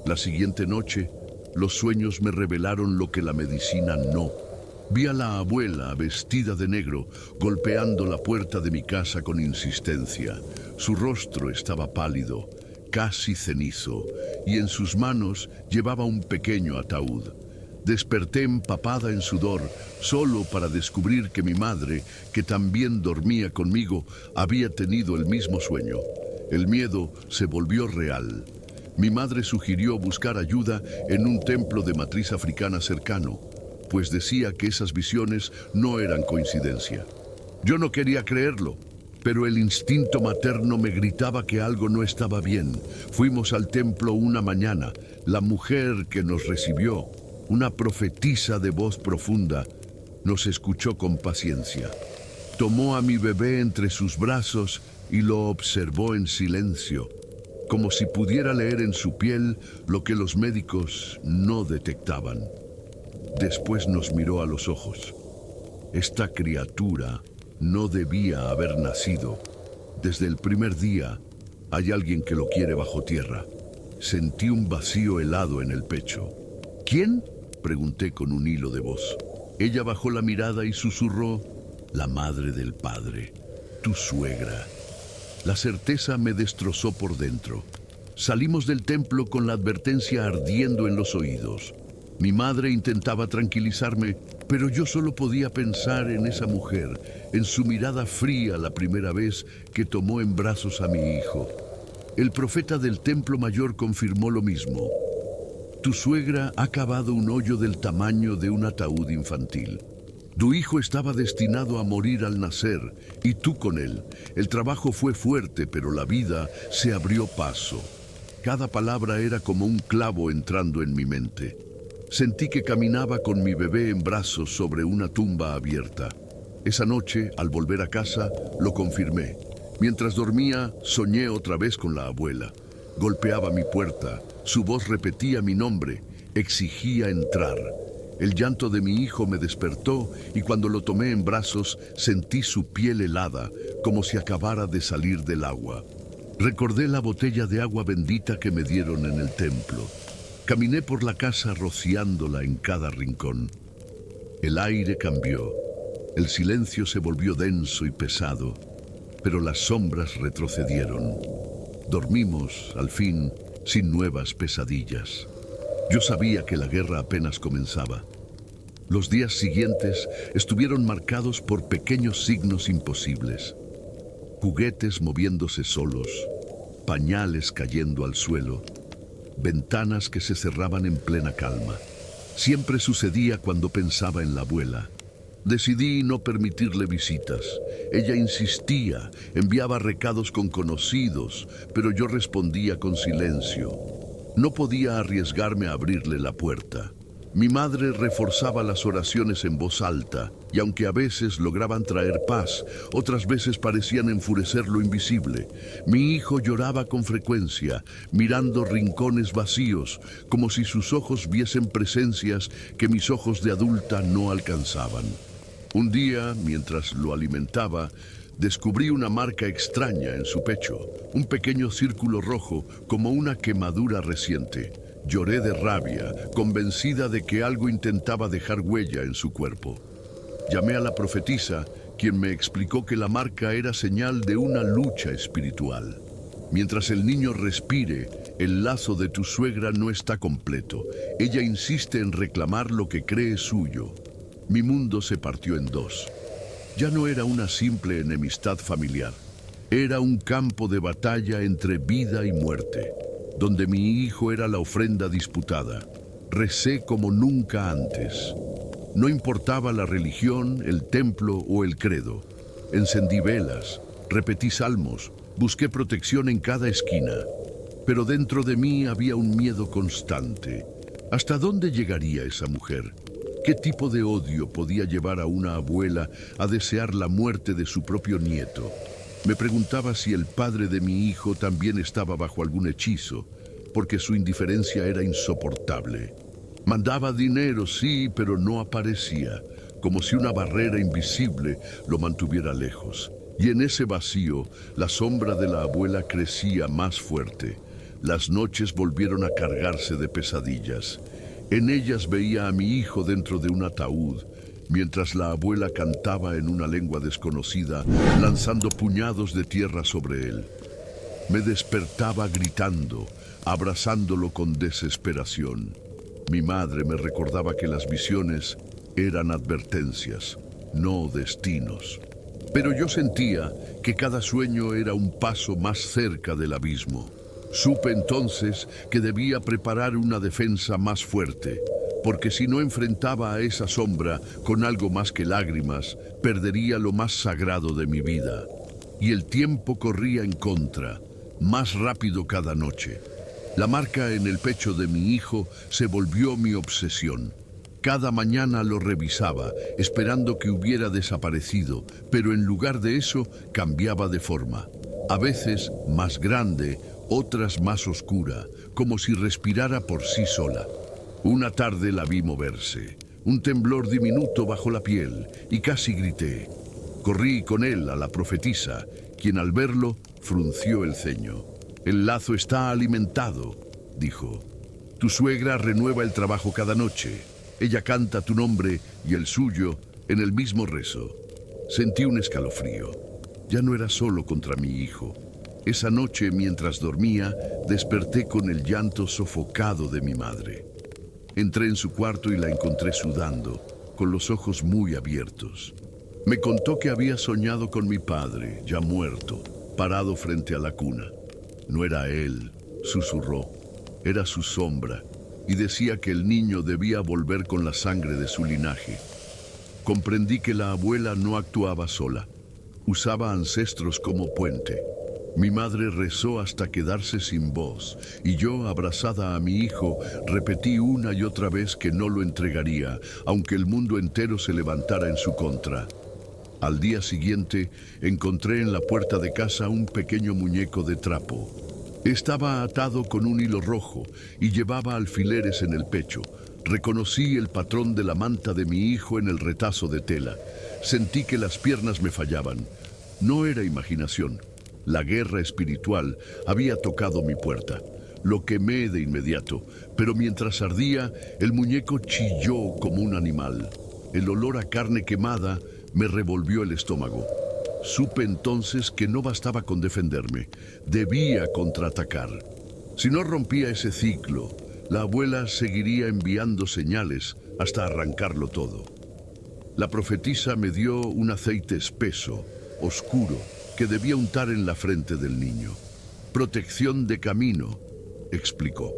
La siguiente noche, los sueños me revelaron lo que la medicina no. Vi a la abuela vestida de negro golpeando la puerta de mi casa con insistencia. Su rostro estaba pálido, casi cenizo, y en sus manos llevaba un pequeño ataúd. Desperté empapada en sudor, solo para descubrir que mi madre, que también dormía conmigo, había tenido el mismo sueño. El miedo se volvió real. Mi madre sugirió buscar ayuda en un templo de matriz africana cercano, pues decía que esas visiones no eran coincidencia. Yo no quería creerlo, pero el instinto materno me gritaba que algo no estaba bien. Fuimos al templo una mañana. La mujer que nos recibió, una profetisa de voz profunda, nos escuchó con paciencia. Tomó a mi bebé entre sus brazos y lo observó en silencio, como si pudiera leer en su piel lo que los médicos no detectaban. Después nos miró a los ojos. Esta criatura no debía haber nacido. Desde el primer día hay alguien que lo quiere bajo tierra. Sentí un vacío helado en el pecho. ¿Quién?, pregunté con un hilo de voz. Ella bajó la mirada y susurró: la madre del padre, tu suegra. La certeza me destrozó por dentro. Salimos del templo con la advertencia ardiendo en los oídos. Mi madre intentaba tranquilizarme, pero yo solo podía pensar en esa mujer, en su mirada fría la primera vez que tomó en brazos a mi hijo. El profeta del templo mayor confirmó lo mismo. Tu suegra ha cavado un hoyo del tamaño de un ataúd infantil. Tu hijo estaba destinado a morir al nacer, y tú con él. El trabajo fue fuerte, pero la vida se abrió paso. Cada palabra era como un clavo entrando en mi mente. Sentí que caminaba con mi bebé en brazos sobre una tumba abierta. Esa noche, al volver a casa, lo confirmé. Mientras dormía, soñé otra vez con la abuela. Golpeaba mi puerta, su voz repetía mi nombre, exigía entrar. El llanto de mi hijo me despertó y cuando lo tomé en brazos sentí su piel helada, como si acabara de salir del agua. Recordé la botella de agua bendita que me dieron en el templo. Caminé por la casa rociándola en cada rincón. El aire cambió. El silencio se volvió denso y pesado, pero las sombras retrocedieron. Dormimos, al fin, sin nuevas pesadillas. Yo sabía que la guerra apenas comenzaba. Los días siguientes estuvieron marcados por pequeños signos imposibles. Juguetes moviéndose solos, pañales cayendo al suelo, ventanas que se cerraban en plena calma. Siempre sucedía cuando pensaba en la abuela. Decidí no permitirle visitas. Ella insistía, enviaba recados con conocidos, pero yo respondía con silencio. No podía arriesgarme a abrirle la puerta. Mi madre reforzaba las oraciones en voz alta, y aunque a veces lograban traer paz, otras veces parecían enfurecer lo invisible. Mi hijo lloraba con frecuencia, mirando rincones vacíos, como si sus ojos viesen presencias que mis ojos de adulta no alcanzaban. Un día, mientras lo alimentaba, descubrí una marca extraña en su pecho, un pequeño círculo rojo como una quemadura reciente. Lloré de rabia, convencida de que algo intentaba dejar huella en su cuerpo. Llamé a la profetisa, quien me explicó que la marca era señal de una lucha espiritual. Mientras el niño respire, el lazo de tu suegra no está completo. Ella insiste en reclamar lo que cree suyo. Mi mundo se partió en dos. Ya no era una simple enemistad familiar. Era un campo de batalla entre vida y muerte, donde mi hijo era la ofrenda disputada. Recé como nunca antes. No importaba la religión, el templo o el credo. Encendí velas, repetí salmos, busqué protección en cada esquina. Pero dentro de mí había un miedo constante. ¿Hasta dónde llegaría esa mujer? ¿Qué tipo de odio podía llevar a una abuela a desear la muerte de su propio nieto? Me preguntaba si el padre de mi hijo también estaba bajo algún hechizo, porque su indiferencia era insoportable. Mandaba dinero, sí, pero no aparecía, como si una barrera invisible lo mantuviera lejos. Y en ese vacío, la sombra de la abuela crecía más fuerte. Las noches volvieron a cargarse de pesadillas. En ellas veía a mi hijo dentro de un ataúd, mientras la abuela cantaba en una lengua desconocida, lanzando puñados de tierra sobre él. Me despertaba gritando, abrazándolo con desesperación. Mi madre me recordaba que las visiones eran advertencias, no destinos. Pero yo sentía que cada sueño era un paso más cerca del abismo. Supe entonces que debía preparar una defensa más fuerte, porque si no enfrentaba a esa sombra con algo más que lágrimas, perdería lo más sagrado de mi vida. Y el tiempo corría en contra, más rápido cada noche. La marca en el pecho de mi hijo se volvió mi obsesión. Cada mañana lo revisaba, esperando que hubiera desaparecido, pero en lugar de eso cambiaba de forma. A veces más grande, otras más oscura, como si respirara por sí sola. Una tarde la vi moverse, un temblor diminuto bajo la piel, y casi grité. Corrí con él a la profetisa, quien al verlo frunció el ceño. «El lazo está alimentado», dijo. «Tu suegra renueva el trabajo cada noche. Ella canta tu nombre y el suyo en el mismo rezo». Sentí un escalofrío. Ya no era solo contra mi hijo. Esa noche, mientras dormía, desperté con el llanto sofocado de mi madre. Entré en su cuarto y la encontré sudando, con los ojos muy abiertos. Me contó que había soñado con mi padre, ya muerto, parado frente a la cuna. No era él, susurró, era su sombra, y decía que el niño debía volver con la sangre de su linaje. Comprendí que la abuela no actuaba sola, usaba ancestros como puente. Mi madre rezó hasta quedarse sin voz, y yo, abrazada a mi hijo, repetí una y otra vez que no lo entregaría, aunque el mundo entero se levantara en su contra. Al día siguiente, encontré en la puerta de casa un pequeño muñeco de trapo. Estaba atado con un hilo rojo y llevaba alfileres en el pecho. Reconocí el patrón de la manta de mi hijo en el retazo de tela. Sentí que las piernas me fallaban. No era imaginación. La guerra espiritual había tocado mi puerta. Lo quemé de inmediato, pero mientras ardía, el muñeco chilló como un animal. El olor a carne quemada me revolvió el estómago. Supe entonces que no bastaba con defenderme, debía contraatacar. Si no rompía ese ciclo, la abuela seguiría enviando señales hasta arrancarlo todo. La profetisa me dio un aceite espeso, oscuro, que debía untar en la frente del niño. «Protección de camino», explicó.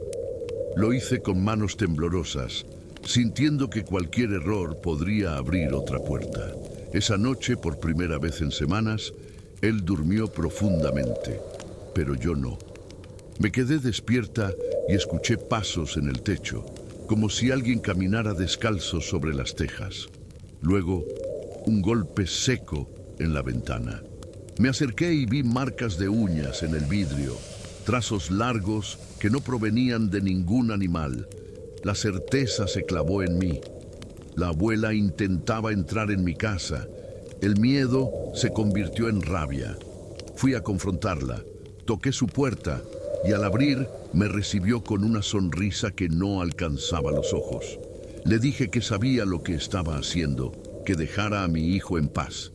Lo hice con manos temblorosas, sintiendo que cualquier error podría abrir otra puerta. Esa noche, por primera vez en semanas, él durmió profundamente, pero yo no. Me quedé despierta y escuché pasos en el techo, como si alguien caminara descalzo sobre las tejas. Luego, un golpe seco en la ventana. Me acerqué y vi marcas de uñas en el vidrio, trazos largos que no provenían de ningún animal. La certeza se clavó en mí. La abuela intentaba entrar en mi casa. El miedo se convirtió en rabia. Fui a confrontarla. Toqué su puerta y al abrir me recibió con una sonrisa que no alcanzaba los ojos. Le dije que sabía lo que estaba haciendo, que dejara a mi hijo en paz.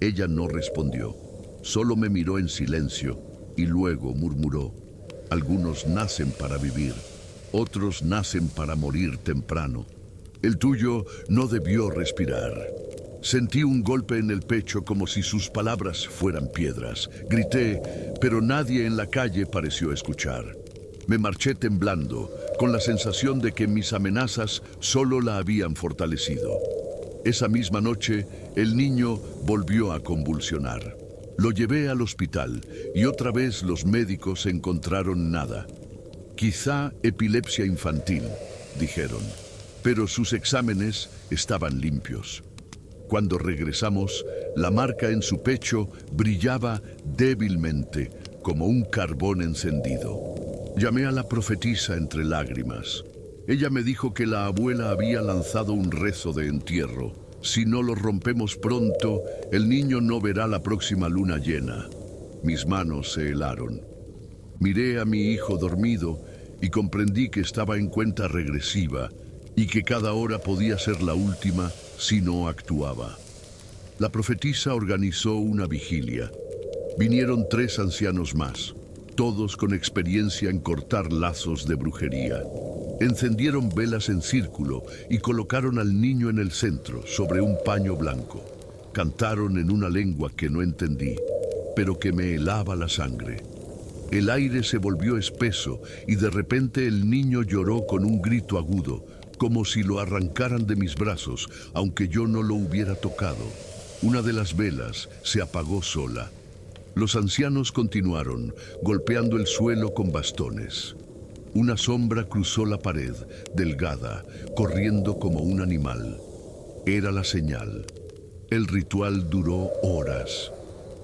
Ella no respondió. Solo me miró en silencio y luego murmuró: «Algunos nacen para vivir, otros nacen para morir temprano. El tuyo no debió respirar». Sentí un golpe en el pecho como si sus palabras fueran piedras. Grité, pero nadie en la calle pareció escuchar. Me marché temblando, con la sensación de que mis amenazas solo la habían fortalecido. Esa misma noche, el niño volvió a convulsionar. Lo llevé al hospital y otra vez los médicos encontraron nada. «Quizá epilepsia infantil», dijeron, pero sus exámenes estaban limpios. Cuando regresamos, la marca en su pecho brillaba débilmente, como un carbón encendido. Llamé a la profetisa entre lágrimas. Ella me dijo que la abuela había lanzado un rezo de entierro. «Si no lo rompemos pronto, el niño no verá la próxima luna llena». Mis manos se helaron. Miré a mi hijo dormido y comprendí que estaba en cuenta regresiva y que cada hora podía ser la última si no actuaba. La profetisa organizó una vigilia. Vinieron 3 ancianos más, todos con experiencia en cortar lazos de brujería. Encendieron velas en círculo y colocaron al niño en el centro, sobre un paño blanco. Cantaron en una lengua que no entendí, pero que me helaba la sangre. El aire se volvió espeso y de repente el niño lloró con un grito agudo, como si lo arrancaran de mis brazos, aunque yo no lo hubiera tocado. Una de las velas se apagó sola. Los ancianos continuaron, golpeando el suelo con bastones. Una sombra cruzó la pared, delgada, corriendo como un animal. Era la señal. El ritual duró horas.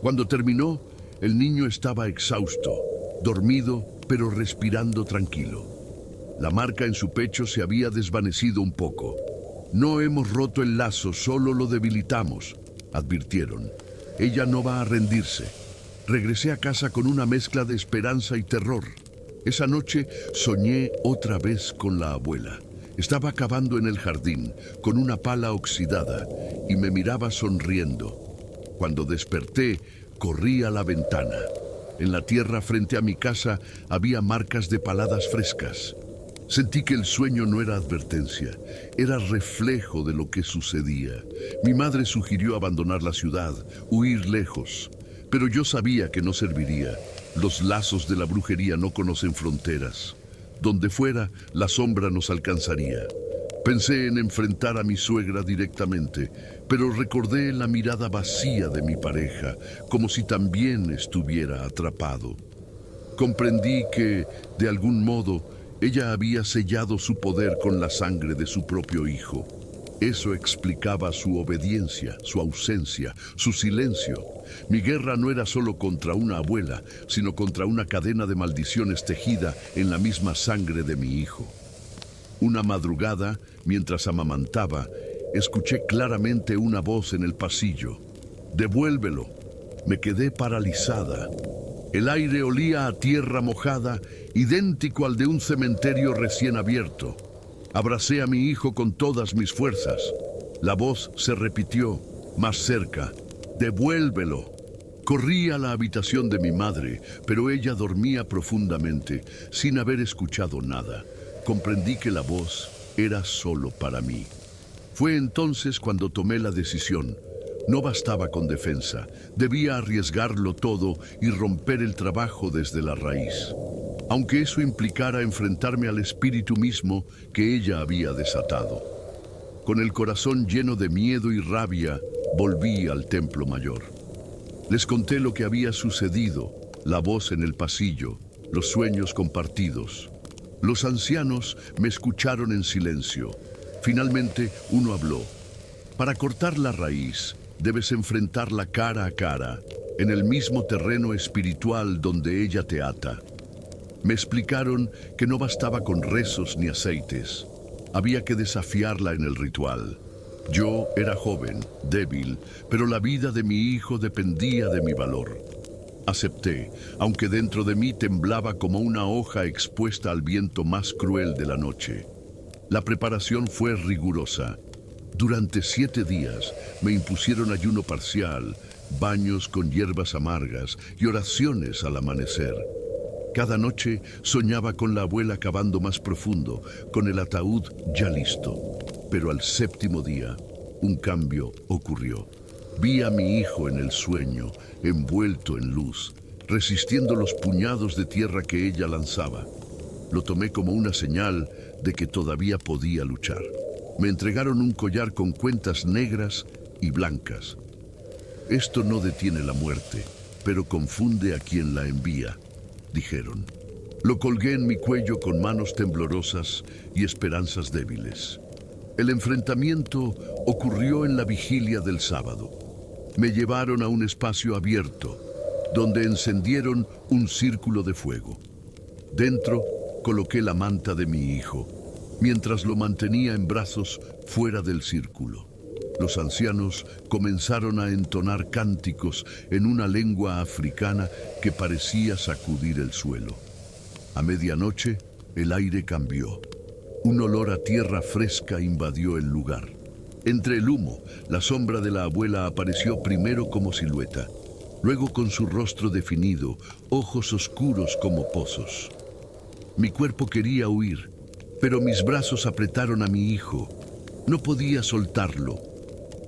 Cuando terminó, el niño estaba exhausto, dormido, pero respirando tranquilo. La marca en su pecho se había desvanecido un poco. No hemos roto el lazo, solo lo debilitamos, advirtieron. Ella no va a rendirse. Regresé a casa con una mezcla de esperanza y terror. Esa noche soñé otra vez con la abuela. Estaba cavando en el jardín, con una pala oxidada, y me miraba sonriendo. Cuando desperté, corrí a la ventana. En la tierra frente a mi casa había marcas de paladas frescas. Sentí que el sueño no era advertencia, era reflejo de lo que sucedía. Mi madre sugirió abandonar la ciudad, huir lejos, pero yo sabía que no serviría. Los lazos de la brujería no conocen fronteras. Donde fuera, la sombra nos alcanzaría. Pensé en enfrentar a mi suegra directamente, pero recordé la mirada vacía de mi pareja, como si también estuviera atrapado. Comprendí que, de algún modo, ella había sellado su poder con la sangre de su propio hijo. Eso explicaba su obediencia, su ausencia, su silencio. Mi guerra no era solo contra una abuela, sino contra una cadena de maldiciones tejida en la misma sangre de mi hijo. Una madrugada, mientras amamantaba, escuché claramente una voz en el pasillo. «Devuélvelo». Me quedé paralizada. El aire olía a tierra mojada, idéntico al de un cementerio recién abierto. Abracé a mi hijo con todas mis fuerzas. La voz se repitió, más cerca. «Devuélvelo». Corrí a la habitación de mi madre, pero ella dormía profundamente, sin haber escuchado nada. Comprendí que la voz era solo para mí. Fue entonces cuando tomé la decisión. No bastaba con defensa, debía arriesgarlo todo y romper el trabajo desde la raíz. Aunque eso implicara enfrentarme al espíritu mismo que ella había desatado. Con el corazón lleno de miedo y rabia, volví al templo mayor. Les conté lo que había sucedido, la voz en el pasillo, los sueños compartidos. Los ancianos me escucharon en silencio. Finalmente, uno habló. Para cortar la raíz, debes enfrentarla cara a cara, en el mismo terreno espiritual donde ella te ata. Me explicaron que no bastaba con rezos ni aceites. Había que desafiarla en el ritual. Yo era joven, débil, pero la vida de mi hijo dependía de mi valor. Acepté, aunque dentro de mí temblaba como una hoja expuesta al viento más cruel de la noche. La preparación fue rigurosa. Durante 7 días me impusieron ayuno parcial, baños con hierbas amargas y oraciones al amanecer. Cada noche soñaba con la abuela cavando más profundo, con el ataúd ya listo. Pero al 7º día, un cambio ocurrió. Vi a mi hijo en el sueño, envuelto en luz, resistiendo los puñados de tierra que ella lanzaba. Lo tomé como una señal de que todavía podía luchar. Me entregaron un collar con cuentas negras y blancas. Esto no detiene la muerte, pero confunde a quien la envía, dijeron. Lo colgué en mi cuello con manos temblorosas y esperanzas débiles. El enfrentamiento ocurrió en la vigilia del sábado. Me llevaron a un espacio abierto, donde encendieron un círculo de fuego. Dentro coloqué la manta de mi hijo, mientras lo mantenía en brazos fuera del círculo. Los ancianos comenzaron a entonar cánticos en una lengua africana que parecía sacudir el suelo. A medianoche, el aire cambió. Un olor a tierra fresca invadió el lugar. Entre el humo, la sombra de la abuela apareció primero como silueta, luego con su rostro definido, ojos oscuros como pozos. Mi cuerpo quería huir, pero mis brazos apretaron a mi hijo. No podía soltarlo.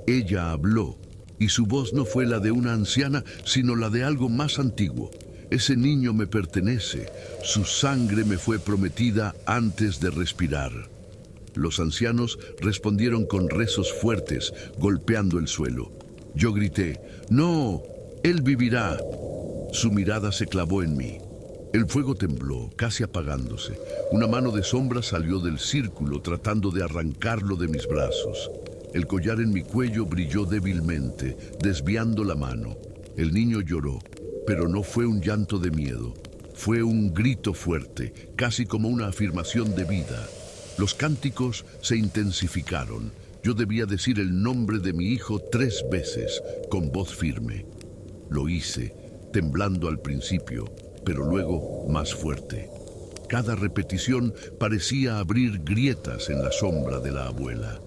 Ella habló, y su voz no fue la de una anciana, sino la de algo más antiguo. Ese niño me pertenece, su sangre me fue prometida antes de respirar. Los ancianos respondieron con rezos fuertes, golpeando el suelo. Yo grité, ¡no! ¡Él vivirá! Su mirada se clavó en mí. El fuego tembló, casi apagándose. Una mano de sombra salió del círculo, tratando de arrancarlo de mis brazos. El collar en mi cuello brilló débilmente, desviando la mano. El niño lloró, pero no fue un llanto de miedo. Fue un grito fuerte, casi como una afirmación de vida. Los cánticos se intensificaron. Yo debía decir el nombre de mi hijo 3 veces, con voz firme. Lo hice, temblando al principio, pero luego más fuerte. Cada repetición parecía abrir grietas en la sombra de la abuela.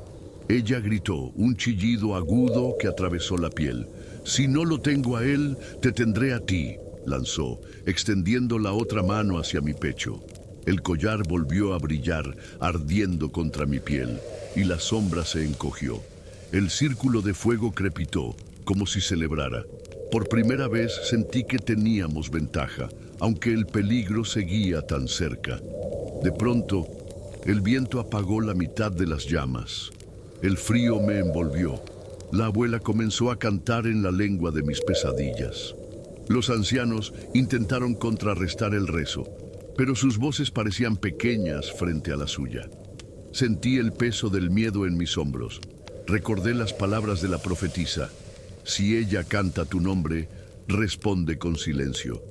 Ella gritó, un chillido agudo que atravesó la piel. «Si no lo tengo a él, te tendré a ti», lanzó, extendiendo la otra mano hacia mi pecho. El collar volvió a brillar, ardiendo contra mi piel, y la sombra se encogió. El círculo de fuego crepitó, como si celebrara. Por primera vez sentí que teníamos ventaja, aunque el peligro seguía tan cerca. De pronto, el viento apagó la mitad de las llamas. El frío me envolvió. La abuela comenzó a cantar en la lengua de mis pesadillas. Los ancianos intentaron contrarrestar el rezo, pero sus voces parecían pequeñas frente a la suya. Sentí el peso del miedo en mis hombros. Recordé las palabras de la profetisa. Si ella canta tu nombre, responde con silencio.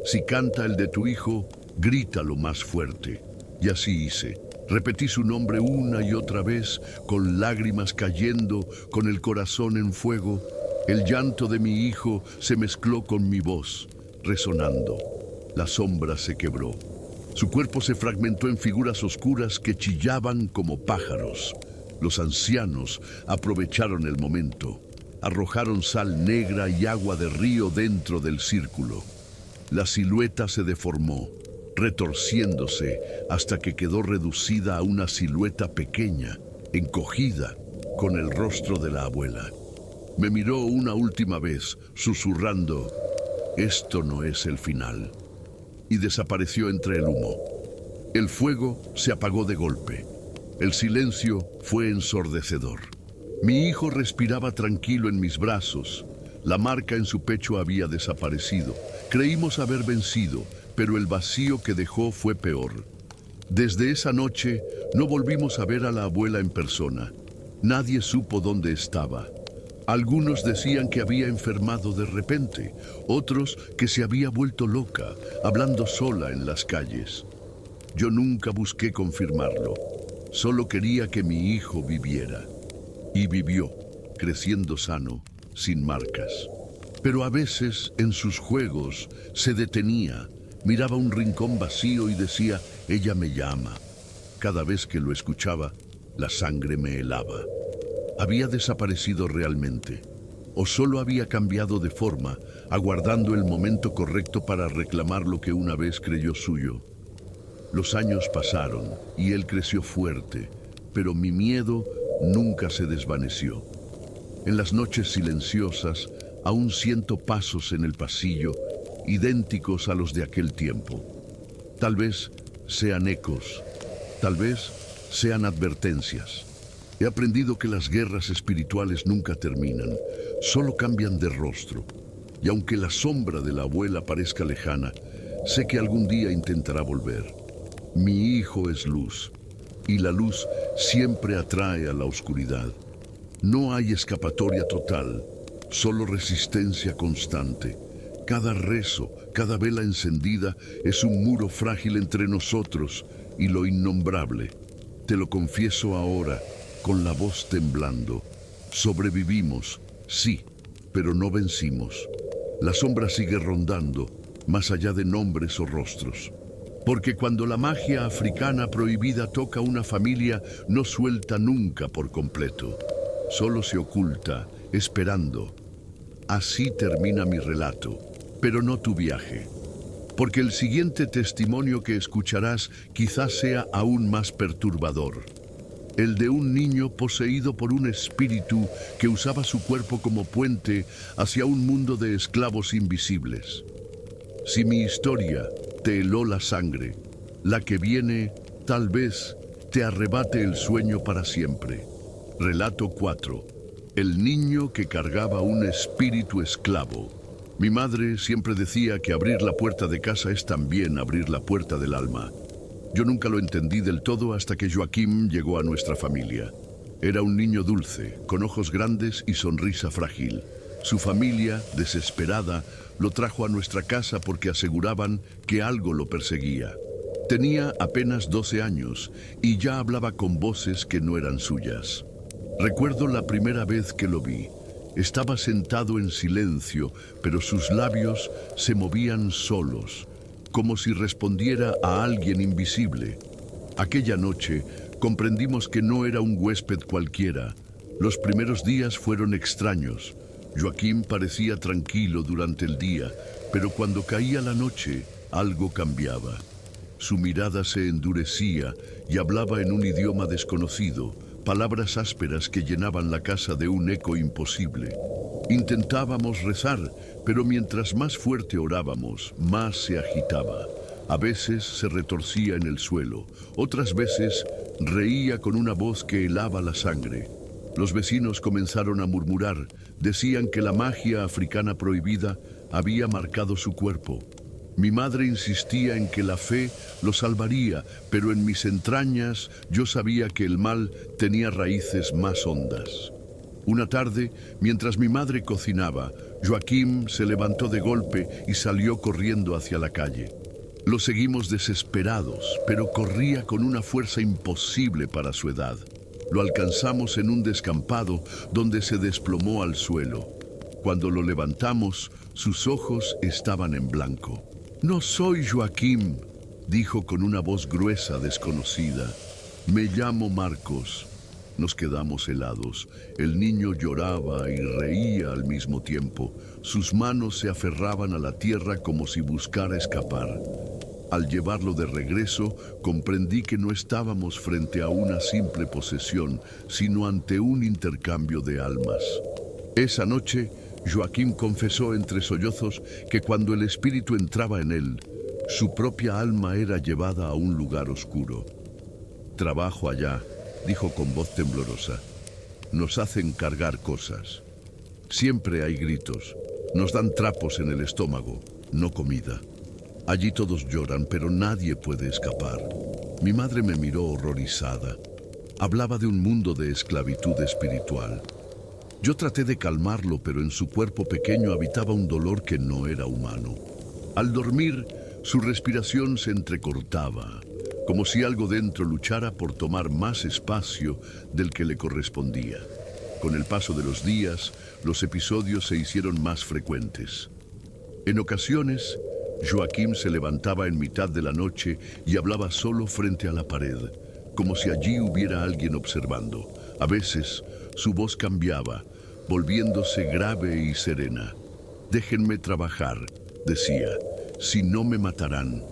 Si canta el de tu hijo, grítalo más fuerte. Y así hice. Repetí su nombre una y otra vez, con lágrimas cayendo, con el corazón en fuego. El llanto de mi hijo se mezcló con mi voz, resonando. La sombra se quebró. Su cuerpo se fragmentó en figuras oscuras que chillaban como pájaros. Los ancianos aprovecharon el momento. Arrojaron sal negra y agua de río dentro del círculo. La silueta se deformó, retorciéndose hasta que quedó reducida a una silueta pequeña, encogida, con el rostro de la abuela. Me miró una última vez, susurrando, «Esto no es el final», y desapareció entre el humo. El fuego se apagó de golpe. El silencio fue ensordecedor. Mi hijo respiraba tranquilo en mis brazos. La marca en su pecho había desaparecido. Creímos haber vencido, pero el vacío que dejó fue peor. Desde esa noche no volvimos a ver a la abuela en persona. Nadie supo dónde estaba. Algunos decían que había enfermado de repente, otros que se había vuelto loca, hablando sola en las calles. Yo nunca busqué confirmarlo. Solo quería que mi hijo viviera. Y vivió, creciendo sano, sin marcas. Pero a veces, en sus juegos, se detenía, miraba un rincón vacío y decía, «Ella me llama». Cada vez que lo escuchaba, la sangre me helaba. ¿Había desaparecido realmente? ¿O solo había cambiado de forma, aguardando el momento correcto para reclamar lo que una vez creyó suyo? Los años pasaron y él creció fuerte, pero mi miedo nunca se desvaneció. En las noches silenciosas, aún siento pasos en el pasillo, idénticos a los de aquel tiempo. Tal vez sean ecos, tal vez sean advertencias. He aprendido que las guerras espirituales nunca terminan, solo cambian de rostro. Y aunque la sombra de la abuela parezca lejana, sé que algún día intentará volver. Mi hijo es luz, y la luz siempre atrae a la oscuridad. No hay escapatoria total, solo resistencia constante. Cada rezo, cada vela encendida es un muro frágil entre nosotros y lo innombrable. Te lo confieso ahora, con la voz temblando. Sobrevivimos, sí, pero no vencimos. La sombra sigue rondando, más allá de nombres o rostros. Porque cuando la magia africana prohibida toca una familia, no suelta nunca por completo. solo se oculta, esperando. Así termina mi relato, pero no tu viaje. Porque el siguiente testimonio que escucharás quizás sea aún más perturbador. El de un niño poseído por un espíritu que usaba su cuerpo como puente hacia un mundo de esclavos invisibles. Si mi historia te heló la sangre, la que viene, tal vez, te arrebate el sueño para siempre. Relato 4. El niño que cargaba un espíritu esclavo. Mi madre siempre decía que abrir la puerta de casa es también abrir la puerta del alma. Yo nunca lo entendí del todo hasta que Joaquim llegó a nuestra familia. Era un niño dulce, con ojos grandes y sonrisa frágil. Su familia, desesperada, lo trajo a nuestra casa porque aseguraban que algo lo perseguía. Tenía apenas 12 años y ya hablaba con voces que no eran suyas. Recuerdo la primera vez que lo vi. Estaba sentado en silencio, pero sus labios se movían solos, como si respondiera a alguien invisible. Aquella noche comprendimos que no era un huésped cualquiera. Los primeros días fueron extraños. Joaquim parecía tranquilo durante el día, pero cuando caía la noche, algo cambiaba. Su mirada se endurecía y hablaba en un idioma desconocido, palabras ásperas que llenaban la casa de un eco imposible. Intentábamos rezar, pero mientras más fuerte orábamos, más se agitaba. A veces se retorcía en el suelo, otras veces reía con una voz que helaba la sangre. Los vecinos comenzaron a murmurar, decían que la magia africana prohibida había marcado su cuerpo. Mi madre insistía en que la fe lo salvaría, pero en mis entrañas yo sabía que el mal tenía raíces más hondas. Una tarde, mientras mi madre cocinaba, Joaquim se levantó de golpe y salió corriendo hacia la calle. Lo seguimos desesperados, pero corría con una fuerza imposible para su edad. Lo alcanzamos en un descampado donde se desplomó al suelo. Cuando lo levantamos, sus ojos estaban en blanco. «No soy Joaquim», dijo con una voz gruesa desconocida. «Me llamo Marcos». Nos quedamos helados. El niño lloraba y reía al mismo tiempo. Sus manos se aferraban a la tierra como si buscara escapar. Al llevarlo de regreso, comprendí que no estábamos frente a una simple posesión, sino ante un intercambio de almas. Esa noche, Joaquim confesó entre sollozos que cuando el espíritu entraba en él, su propia alma era llevada a un lugar oscuro. «Trabajo allá», dijo con voz temblorosa. «Nos hacen cargar cosas. Siempre hay gritos. Nos dan trapos en el estómago, no comida. Allí todos lloran, pero nadie puede escapar». Mi madre me miró horrorizada. Hablaba de un mundo de esclavitud espiritual. Yo traté de calmarlo, pero en su cuerpo pequeño habitaba un dolor que no era humano. Al dormir, su respiración se entrecortaba, como si algo dentro luchara por tomar más espacio del que le correspondía. Con el paso de los días, los episodios se hicieron más frecuentes. En ocasiones, Joaquim se levantaba en mitad de la noche y hablaba solo frente a la pared, como si allí hubiera alguien observando. A veces, su voz cambiaba, volviéndose grave y serena. «Déjenme trabajar», decía, «si no me matarán».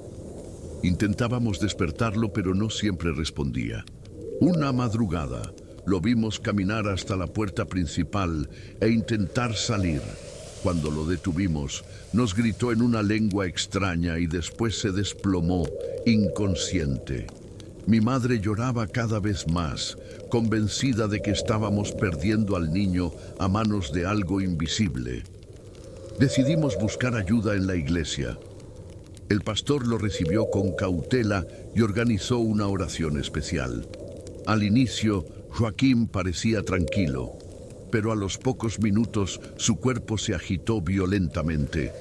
Intentábamos despertarlo, pero no siempre respondía. Una madrugada, lo vimos caminar hasta la puerta principal e intentar salir. Cuando lo detuvimos, nos gritó en una lengua extraña y después se desplomó, inconsciente. Mi madre lloraba cada vez más, convencida de que estábamos perdiendo al niño a manos de algo invisible. Decidimos buscar ayuda en la iglesia. El pastor lo recibió con cautela y organizó una oración especial. Al inicio, Joaquim parecía tranquilo, pero a los pocos minutos su cuerpo se agitó violentamente.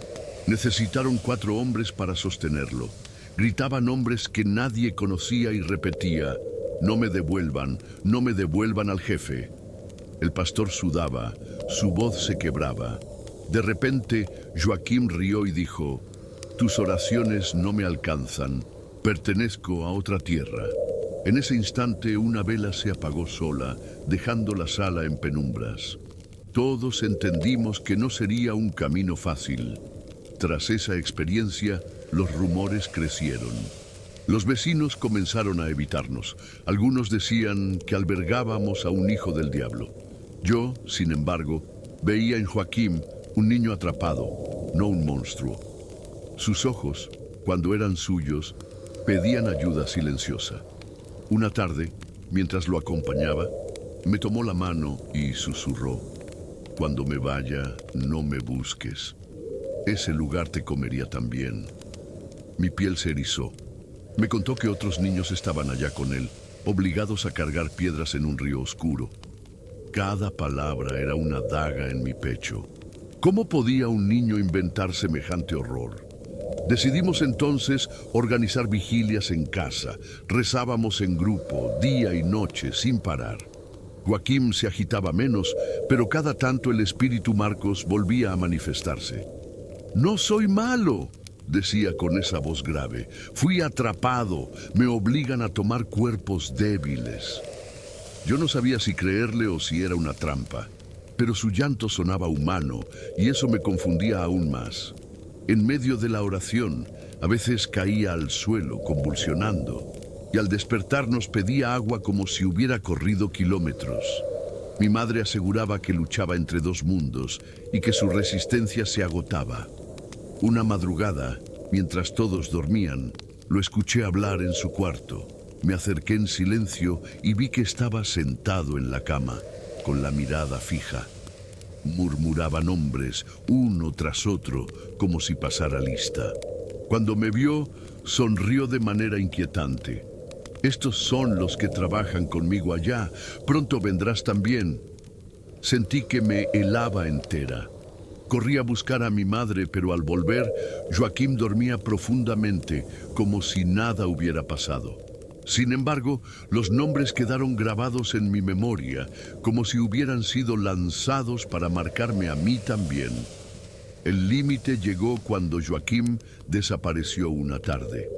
Necesitaron 4 hombres para sostenerlo. Gritaba nombres que nadie conocía y repetía: no me devuelvan al jefe. El pastor sudaba, su voz se quebraba. De repente, Joaquim rió y dijo: «Tus oraciones no me alcanzan, pertenezco a otra tierra». En ese instante una vela se apagó sola, dejando la sala en penumbras. Todos entendimos que no sería un camino fácil. Tras esa experiencia, los rumores crecieron. Los vecinos comenzaron a evitarnos. Algunos decían que albergábamos a un hijo del diablo. Yo, sin embargo, veía en Joaquim un niño atrapado, no un monstruo. Sus ojos, cuando eran suyos, pedían ayuda silenciosa. Una tarde, mientras lo acompañaba, me tomó la mano y susurró: «Cuando me vaya, no me busques. Ese lugar te comería también». Mi piel se erizó. Me contó que otros niños estaban allá con él, obligados a cargar piedras en un río oscuro. Cada palabra era una daga en mi pecho. ¿Cómo podía un niño inventar semejante horror? Decidimos entonces organizar vigilias en casa. Rezábamos en grupo, día y noche, sin parar. Joaquim se agitaba menos, pero cada tanto el espíritu Marcos volvía a manifestarse. «No soy malo», decía con esa voz grave. «Fui atrapado. Me obligan a tomar cuerpos débiles». Yo no sabía si creerle o si era una trampa, pero su llanto sonaba humano y eso me confundía aún más. En medio de la oración, a veces caía al suelo, convulsionando, y al despertar nos pedía agua como si hubiera corrido kilómetros. Mi madre aseguraba que luchaba entre dos mundos y que su resistencia se agotaba. Una madrugada, mientras todos dormían, lo escuché hablar en su cuarto. Me acerqué en silencio y vi que estaba sentado en la cama, con la mirada fija. Murmuraba nombres, uno tras otro, como si pasara lista. Cuando me vio, sonrió de manera inquietante. «Estos son los que trabajan conmigo allá. Pronto vendrás también». Sentí que me helaba entera. Corrí a buscar a mi madre, pero al volver, Joaquim dormía profundamente, como si nada hubiera pasado. Sin embargo, los nombres quedaron grabados en mi memoria, como si hubieran sido lanzados para marcarme a mí también. El límite llegó cuando Joaquim desapareció una tarde.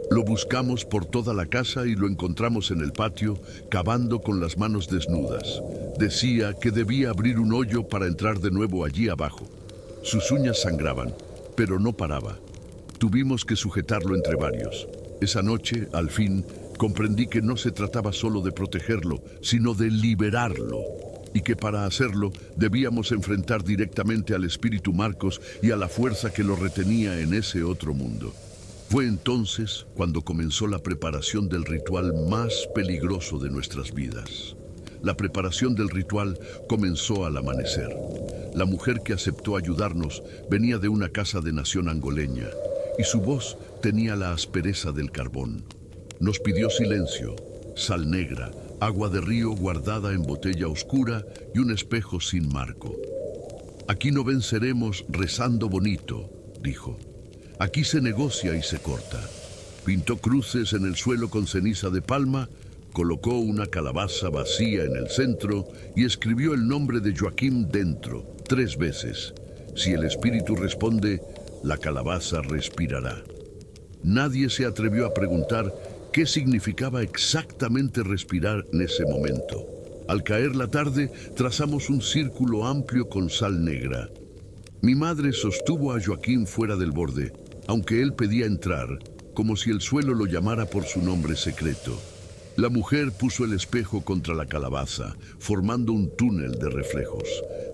Lo buscamos por toda la casa y lo encontramos en el patio, cavando con las manos desnudas. Decía que debía abrir un hoyo para entrar de nuevo allí abajo. Sus uñas sangraban, pero no paraba. Tuvimos que sujetarlo entre varios. Esa noche, al fin, comprendí que no se trataba solo de protegerlo, sino de liberarlo, y que para hacerlo debíamos enfrentar directamente al espíritu Marcos y a la fuerza que lo retenía en ese otro mundo. Fue entonces cuando comenzó la preparación del ritual más peligroso de nuestras vidas. La preparación del ritual comenzó al amanecer. La mujer que aceptó ayudarnos venía de una casa de nación angoleña, y su voz tenía la aspereza del carbón. Nos pidió silencio, sal negra, agua de río guardada en botella oscura y un espejo sin marco. «Aquí no venceremos rezando bonito», dijo. «Aquí se negocia y se corta». Pintó cruces en el suelo con ceniza de palma, colocó una calabaza vacía en el centro y escribió el nombre de Joaquim dentro, 3 veces. Si el espíritu responde, la calabaza respirará. Nadie se atrevió a preguntar qué significaba exactamente respirar en ese momento. Al caer la tarde, trazamos un círculo amplio con sal negra. Mi madre sostuvo a Joaquim fuera del borde, aunque él pedía entrar, como si el suelo lo llamara por su nombre secreto. La mujer puso el espejo contra la calabaza, formando un túnel de reflejos.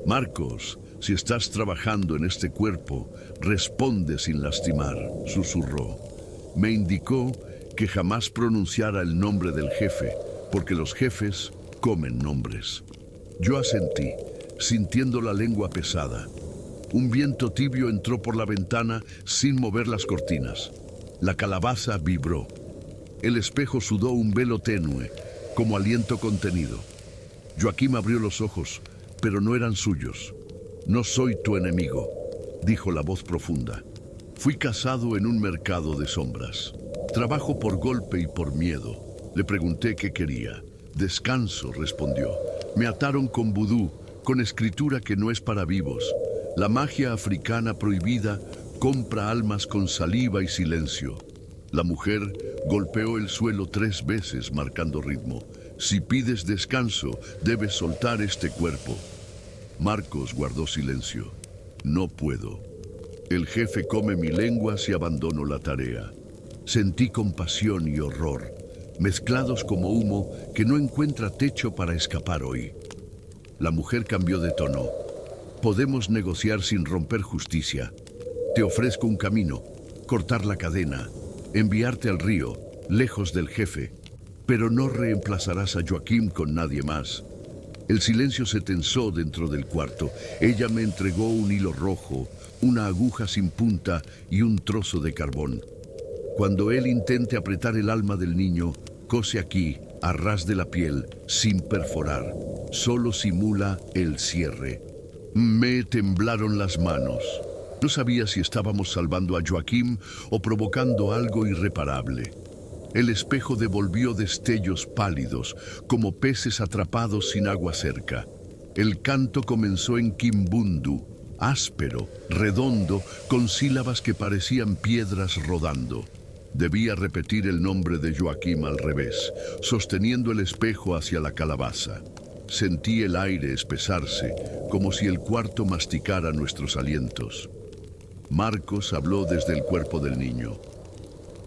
«Marcos, si estás trabajando en este cuerpo, responde sin lastimar», susurró. Me indicó que jamás pronunciara el nombre del jefe, porque los jefes comen nombres. Yo asentí, sintiendo la lengua pesada. Un viento tibio entró por la ventana sin mover las cortinas. La calabaza vibró. El espejo sudó un velo tenue, como aliento contenido. Joaquim abrió los ojos, pero no eran suyos. «No soy tu enemigo», dijo la voz profunda. «Fui cazado en un mercado de sombras. Trabajo por golpe y por miedo». Le pregunté qué quería. «Descanso», respondió. «Me ataron con vudú, con escritura que no es para vivos. La magia africana prohibida compra almas con saliva y silencio». La mujer golpeó el suelo 3 veces, marcando ritmo. Si pides descanso, debes soltar este cuerpo. Marcos guardó silencio. No puedo. El jefe come mi lengua si abandono la tarea. Sentí compasión y horror, mezclados como humo que no encuentra techo para escapar hoy. La mujer cambió de tono. Podemos negociar sin romper justicia. Te ofrezco un camino, cortar la cadena, enviarte al río, lejos del jefe, pero no reemplazarás a Joaquim con nadie más. El silencio se tensó dentro del cuarto. Ella me entregó un hilo rojo, una aguja sin punta y un trozo de carbón. Cuando él intente apretar el alma del niño, cose aquí, a ras de la piel, sin perforar. Solo simula el cierre. Me temblaron las manos. No sabía si estábamos salvando a Joaquim o provocando algo irreparable. El espejo devolvió destellos pálidos, como peces atrapados sin agua cerca. El canto comenzó en Kimbundu, áspero, redondo, con sílabas que parecían piedras rodando. Debía repetir el nombre de Joaquim al revés, sosteniendo el espejo hacia la calabaza. Sentí el aire espesarse, como si el cuarto masticara nuestros alientos. Marcos habló desde el cuerpo del niño.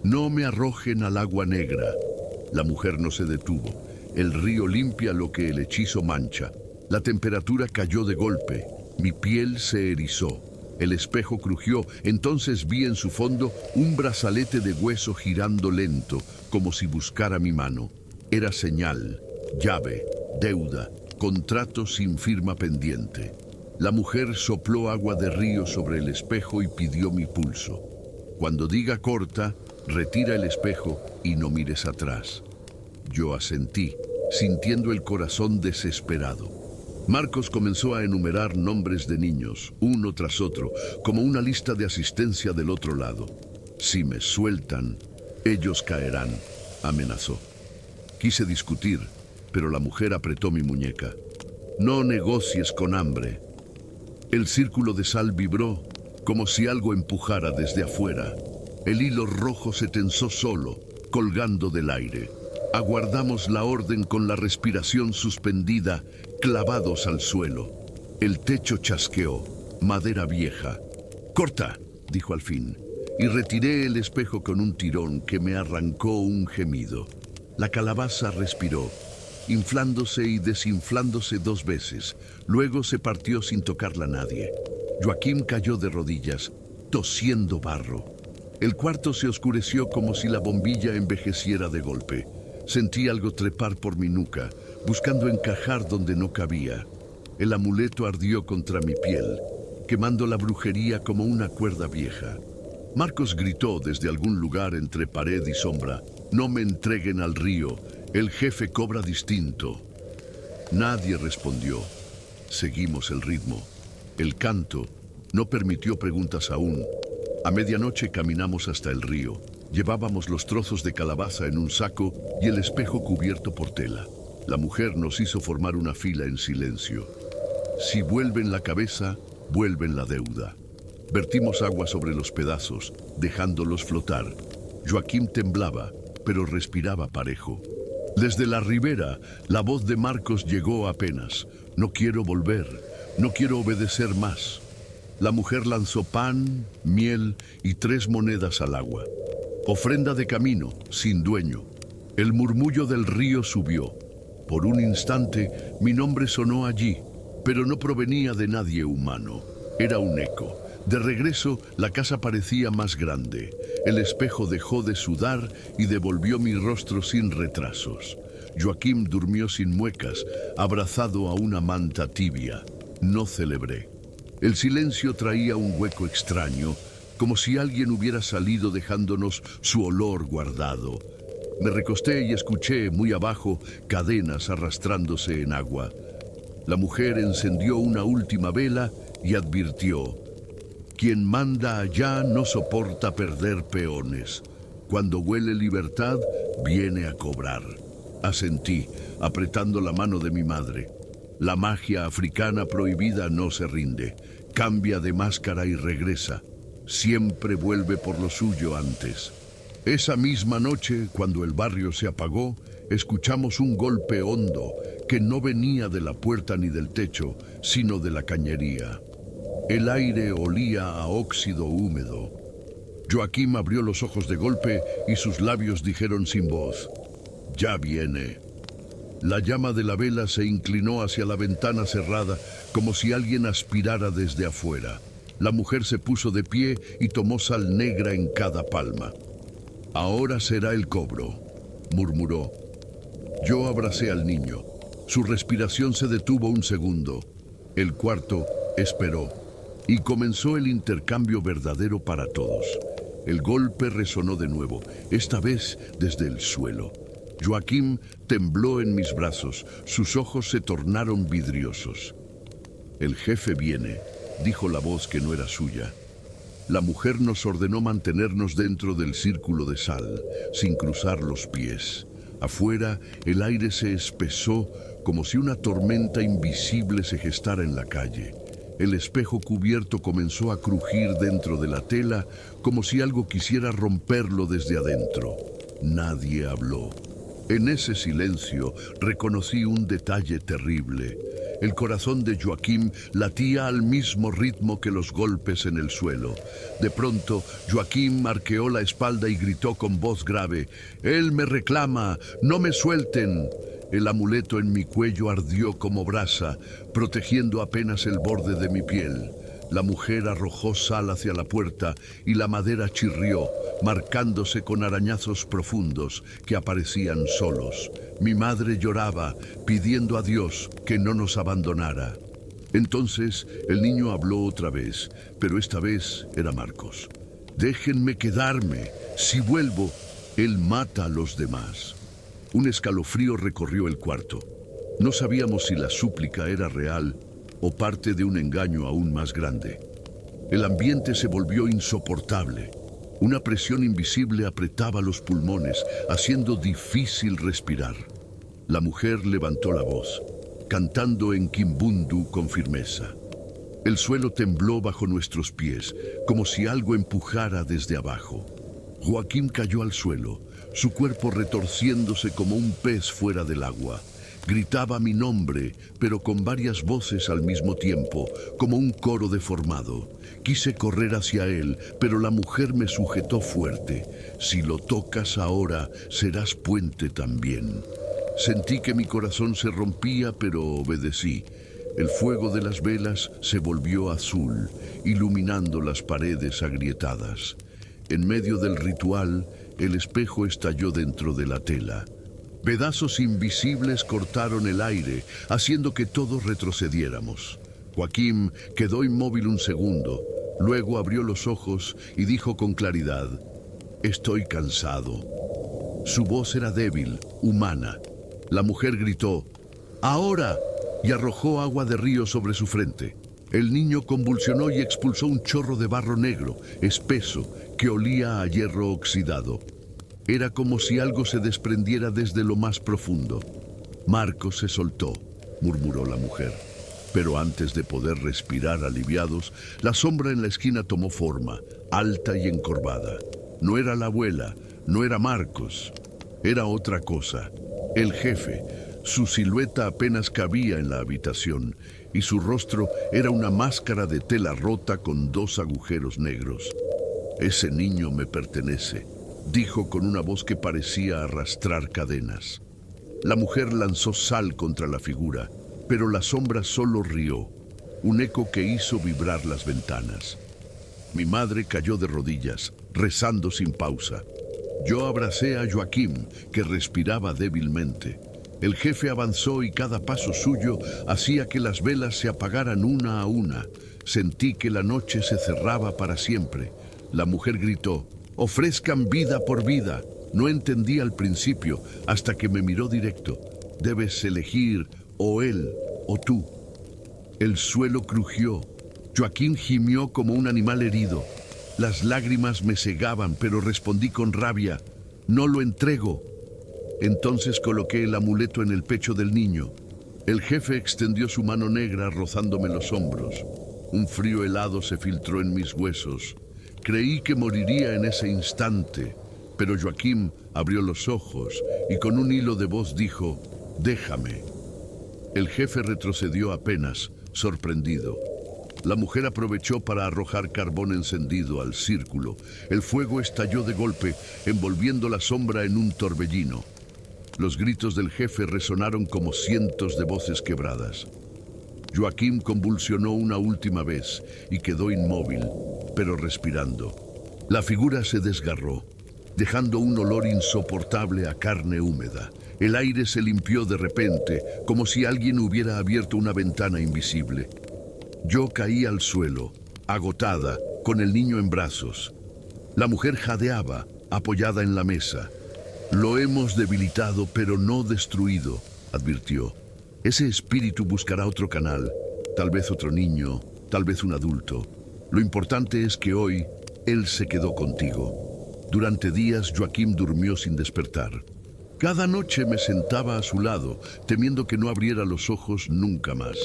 No me arrojen al agua negra. La mujer no se detuvo. El río limpia lo que el hechizo mancha. La temperatura cayó de golpe. Mi piel se erizó. El espejo crujió. Entonces vi en su fondo un brazalete de hueso girando lento, como si buscara mi mano. Era señal, llave, deuda, contrato sin firma pendiente. La mujer sopló agua de río sobre el espejo y pidió mi pulso. Cuando diga corta, retira el espejo y no mires atrás. Yo asentí, sintiendo el corazón desesperado. Marcos comenzó a enumerar nombres de niños, uno tras otro, como una lista de asistencia del otro lado. Si me sueltan, ellos caerán, amenazó. Quise discutir, pero la mujer apretó mi muñeca. No negocies con hambre. El círculo de sal vibró, como si algo empujara desde afuera. El hilo rojo se tensó solo, colgando del aire. Aguardamos la orden con la respiración suspendida, clavados al suelo. El techo chasqueó, madera vieja. «Corta», dijo al fin, y retiré el espejo con un tirón que me arrancó un gemido. La calabaza respiró, inflándose y desinflándose 2 veces. Luego se partió sin tocarla a nadie. Joaquim cayó de rodillas, tosiendo barro. El cuarto se oscureció como si la bombilla envejeciera de golpe. Sentí algo trepar por mi nuca, buscando encajar donde no cabía. El amuleto ardió contra mi piel, quemando la brujería como una cuerda vieja. Marcos gritó desde algún lugar entre pared y sombra: «No me entreguen al río, el jefe cobra distinto». Nadie respondió. Seguimos el ritmo. El canto no permitió preguntas aún. A medianoche caminamos hasta el río. Llevábamos los trozos de calabaza en un saco y el espejo cubierto por tela. La mujer nos hizo formar una fila en silencio. Si vuelven la cabeza, vuelven la deuda. Vertimos agua sobre los pedazos, dejándolos flotar. Joaquim temblaba, pero respiraba parejo. Desde la ribera, la voz de Marcos llegó apenas. «No quiero volver, no quiero obedecer más». La mujer lanzó pan, miel y 3 monedas al agua. Ofrenda de camino, sin dueño. El murmullo del río subió. Por un instante, mi nombre sonó allí, pero no provenía de nadie humano. Era un eco. De regreso, la casa parecía más grande. El espejo dejó de sudar y devolvió mi rostro sin retrasos. Joaquim durmió sin muecas, abrazado a una manta tibia. No celebré. El silencio traía un hueco extraño, como si alguien hubiera salido dejándonos su olor guardado. Me recosté y escuché, muy abajo, cadenas arrastrándose en agua. La mujer encendió una última vela y advirtió: «Quien manda allá no soporta perder peones. Cuando huele libertad, viene a cobrar». Asentí, apretando la mano de mi madre. La magia africana prohibida no se rinde. Cambia de máscara y regresa. Siempre vuelve por lo suyo antes. Esa misma noche, cuando el barrio se apagó, escuchamos un golpe hondo que no venía de la puerta ni del techo, sino de la cañería. El aire olía a óxido húmedo. Joaquim abrió los ojos de golpe y sus labios dijeron sin voz: «Ya viene». La llama de la vela se inclinó hacia la ventana cerrada como si alguien aspirara desde afuera. La mujer se puso de pie y tomó sal negra en cada palma. «Ahora será el cobro», murmuró. Yo abracé al niño. Su respiración se detuvo un segundo. El cuarto esperó. Y comenzó el intercambio verdadero para todos. El golpe resonó de nuevo, esta vez desde el suelo. Joaquim tembló en mis brazos, sus ojos se tornaron vidriosos. «El jefe viene», dijo la voz que no era suya. La mujer nos ordenó mantenernos dentro del círculo de sal, sin cruzar los pies. Afuera, el aire se espesó como si una tormenta invisible se gestara en la calle. El espejo cubierto comenzó a crujir dentro de la tela como si algo quisiera romperlo desde adentro. Nadie habló. En ese silencio reconocí un detalle terrible. El corazón de Joaquim latía al mismo ritmo que los golpes en el suelo. De pronto, Joaquim arqueó la espalda y gritó con voz grave: «Él me reclama, no me suelten». El amuleto en mi cuello ardió como brasa, protegiendo apenas el borde de mi piel. La mujer arrojó sal hacia la puerta y la madera chirrió, marcándose con arañazos profundos que aparecían solos. Mi madre lloraba, pidiendo a Dios que no nos abandonara. Entonces el niño habló otra vez, pero esta vez era Marcos. «Déjenme quedarme. Si vuelvo, él mata a los demás». Un escalofrío recorrió el cuarto. No sabíamos si la súplica era real o parte de un engaño aún más grande. El ambiente se volvió insoportable. Una presión invisible apretaba los pulmones, haciendo difícil respirar. La mujer levantó la voz, cantando en Kimbundu con firmeza. El suelo tembló bajo nuestros pies, como si algo empujara desde abajo. Joaquim cayó al suelo, su cuerpo retorciéndose como un pez fuera del agua. Gritaba mi nombre, pero con varias voces al mismo tiempo, como un coro deformado. Quise correr hacia él, pero la mujer me sujetó fuerte. «Si lo tocas ahora, serás puente también». Sentí que mi corazón se rompía, pero obedecí. El fuego de las velas se volvió azul, iluminando las paredes agrietadas. En medio del ritual, el espejo estalló dentro de la tela. Pedazos invisibles cortaron el aire, haciendo que todos retrocediéramos. Joaquim quedó inmóvil un segundo, luego abrió los ojos y dijo con claridad: «Estoy cansado». Su voz era débil, humana. La mujer gritó: «¡Ahora!», y arrojó agua de río sobre su frente. El niño convulsionó y expulsó un chorro de barro negro, espeso, que olía a hierro oxidado. Era como si algo se desprendiera desde lo más profundo. «Marcos se soltó», murmuró la mujer. Pero antes de poder respirar aliviados, la sombra en la esquina tomó forma, alta y encorvada. No era la abuela, no era Marcos, era otra cosa. El jefe. Su silueta apenas cabía en la habitación y su rostro era una máscara de tela rota con 2 agujeros negros. «Ese niño me pertenece», dijo con una voz que parecía arrastrar cadenas. La mujer lanzó sal contra la figura, pero la sombra solo rió, un eco que hizo vibrar las ventanas. Mi madre cayó de rodillas, rezando sin pausa. Yo abracé a Joaquim, que respiraba débilmente. El jefe avanzó y cada paso suyo hacía que las velas se apagaran una a una. Sentí que la noche se cerraba para siempre. La mujer gritó: «Ofrezcan vida por vida». No entendí al principio, hasta que me miró directo. «Debes elegir o él o tú». El suelo crujió. Joaquim gimió como un animal herido. Las lágrimas me cegaban, pero respondí con rabia: «No lo entrego». Entonces coloqué el amuleto en el pecho del niño. El jefe extendió su mano negra rozándome los hombros. Un frío helado se filtró en mis huesos. Creí que moriría en ese instante, Pero Joaquim abrió los ojos y con un hilo de voz dijo, «Déjame». El jefe retrocedió apenas, sorprendido. La mujer aprovechó para arrojar carbón encendido al círculo. El fuego estalló de golpe, envolviendo la sombra en un torbellino. Los gritos del jefe resonaron como cientos de voces quebradas. Joaquim convulsionó una última vez y quedó inmóvil, pero respirando. La figura se desgarró, dejando un olor insoportable a carne húmeda. El aire se limpió de repente, como si alguien hubiera abierto una ventana invisible. Yo caí al suelo, agotada, con el niño en brazos. La mujer jadeaba, apoyada en la mesa. «Lo hemos debilitado, pero no destruido», advirtió. «Ese espíritu buscará otro canal, tal vez otro niño, tal vez un adulto. Lo importante es que hoy él se quedó contigo». Durante días, Joaquim durmió sin despertar. Cada noche me sentaba a su lado, temiendo que no abriera los ojos nunca más.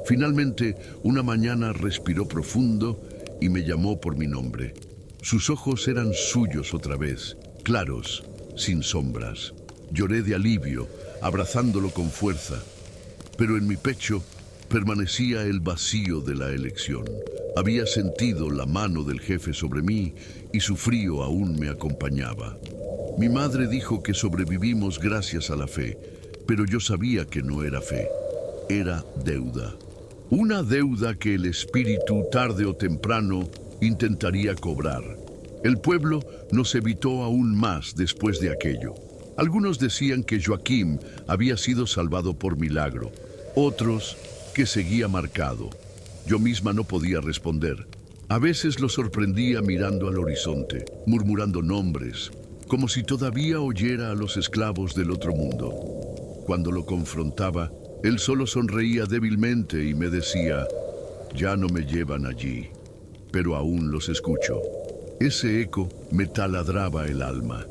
Finalmente, una mañana respiró profundo y me llamó por mi nombre. Sus ojos eran suyos otra vez, claros, sin sombras. Lloré de alivio, abrazándolo con fuerza. Pero en mi pecho permanecía el vacío de la elección. Había sentido la mano del jefe sobre mí y su frío aún me acompañaba. Mi madre dijo que sobrevivimos gracias a la fe, pero yo sabía que no era fe, era deuda. Una deuda que el espíritu tarde o temprano intentaría cobrar. El pueblo nos evitó aún más después de aquello. Algunos decían que Joaquim había sido salvado por milagro, otros que seguía marcado. Yo misma no podía responder. A veces lo sorprendía mirando al horizonte, murmurando nombres, como si todavía oyera a los esclavos del otro mundo. Cuando lo confrontaba, él solo sonreía débilmente y me decía, «Ya no me llevan allí, pero aún los escucho». Ese eco me taladraba el alma.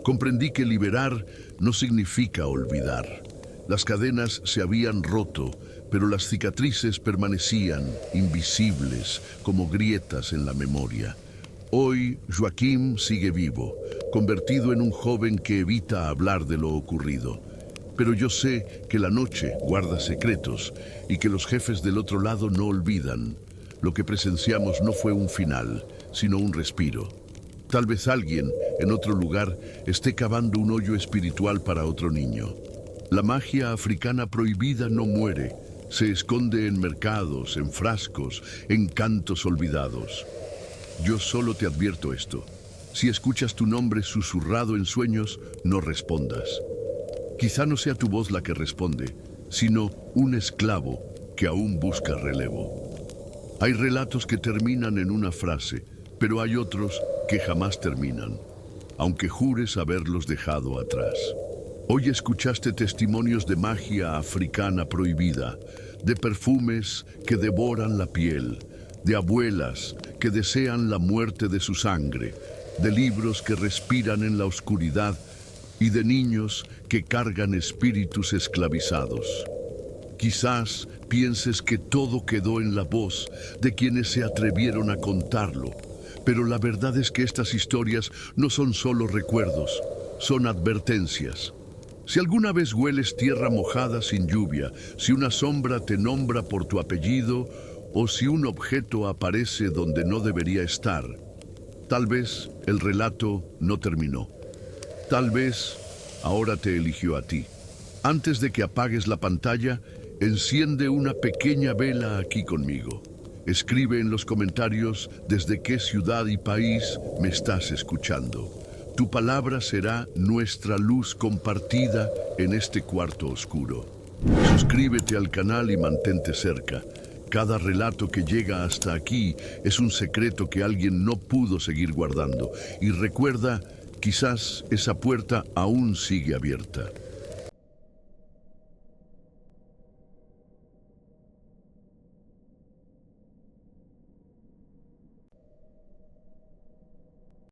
Comprendí que liberar no significa olvidar. Las cadenas se habían roto, pero las cicatrices permanecían invisibles como grietas en la memoria. Hoy Joaquim sigue vivo, convertido en un joven que evita hablar de lo ocurrido. Pero yo sé que la noche guarda secretos y que los jefes del otro lado no olvidan. Lo que presenciamos no fue un final, sino un respiro. Tal vez alguien, en otro lugar, esté cavando un hoyo espiritual para otro niño. La magia africana prohibida no muere, se esconde en mercados, en frascos, en cantos olvidados. Yo solo te advierto esto. Si escuchas tu nombre susurrado en sueños, no respondas. Quizá no sea tu voz la que responde, sino un esclavo que aún busca relevo. Hay relatos que terminan en una frase, pero hay otros que jamás terminan, aunque jures haberlos dejado atrás. Hoy escuchaste testimonios de magia africana prohibida, de perfumes que devoran la piel, de abuelas que desean la muerte de su sangre, de libros que respiran en la oscuridad y de niños que cargan espíritus esclavizados. Quizás pienses que todo quedó en la voz de quienes se atrevieron a contarlo, pero la verdad es que estas historias no son solo recuerdos, son advertencias. Si alguna vez hueles tierra mojada sin lluvia, si una sombra te nombra por tu apellido o si un objeto aparece donde no debería estar, tal vez el relato no terminó. Tal vez ahora te eligió a ti. Antes de que apagues la pantalla, enciende una pequeña vela aquí conmigo. Escribe en los comentarios desde qué ciudad y país me estás escuchando. Tu palabra será nuestra luz compartida en este cuarto oscuro. Suscríbete al canal y mantente cerca. Cada relato que llega hasta aquí es un secreto que alguien no pudo seguir guardando. Y recuerda, quizás esa puerta aún sigue abierta.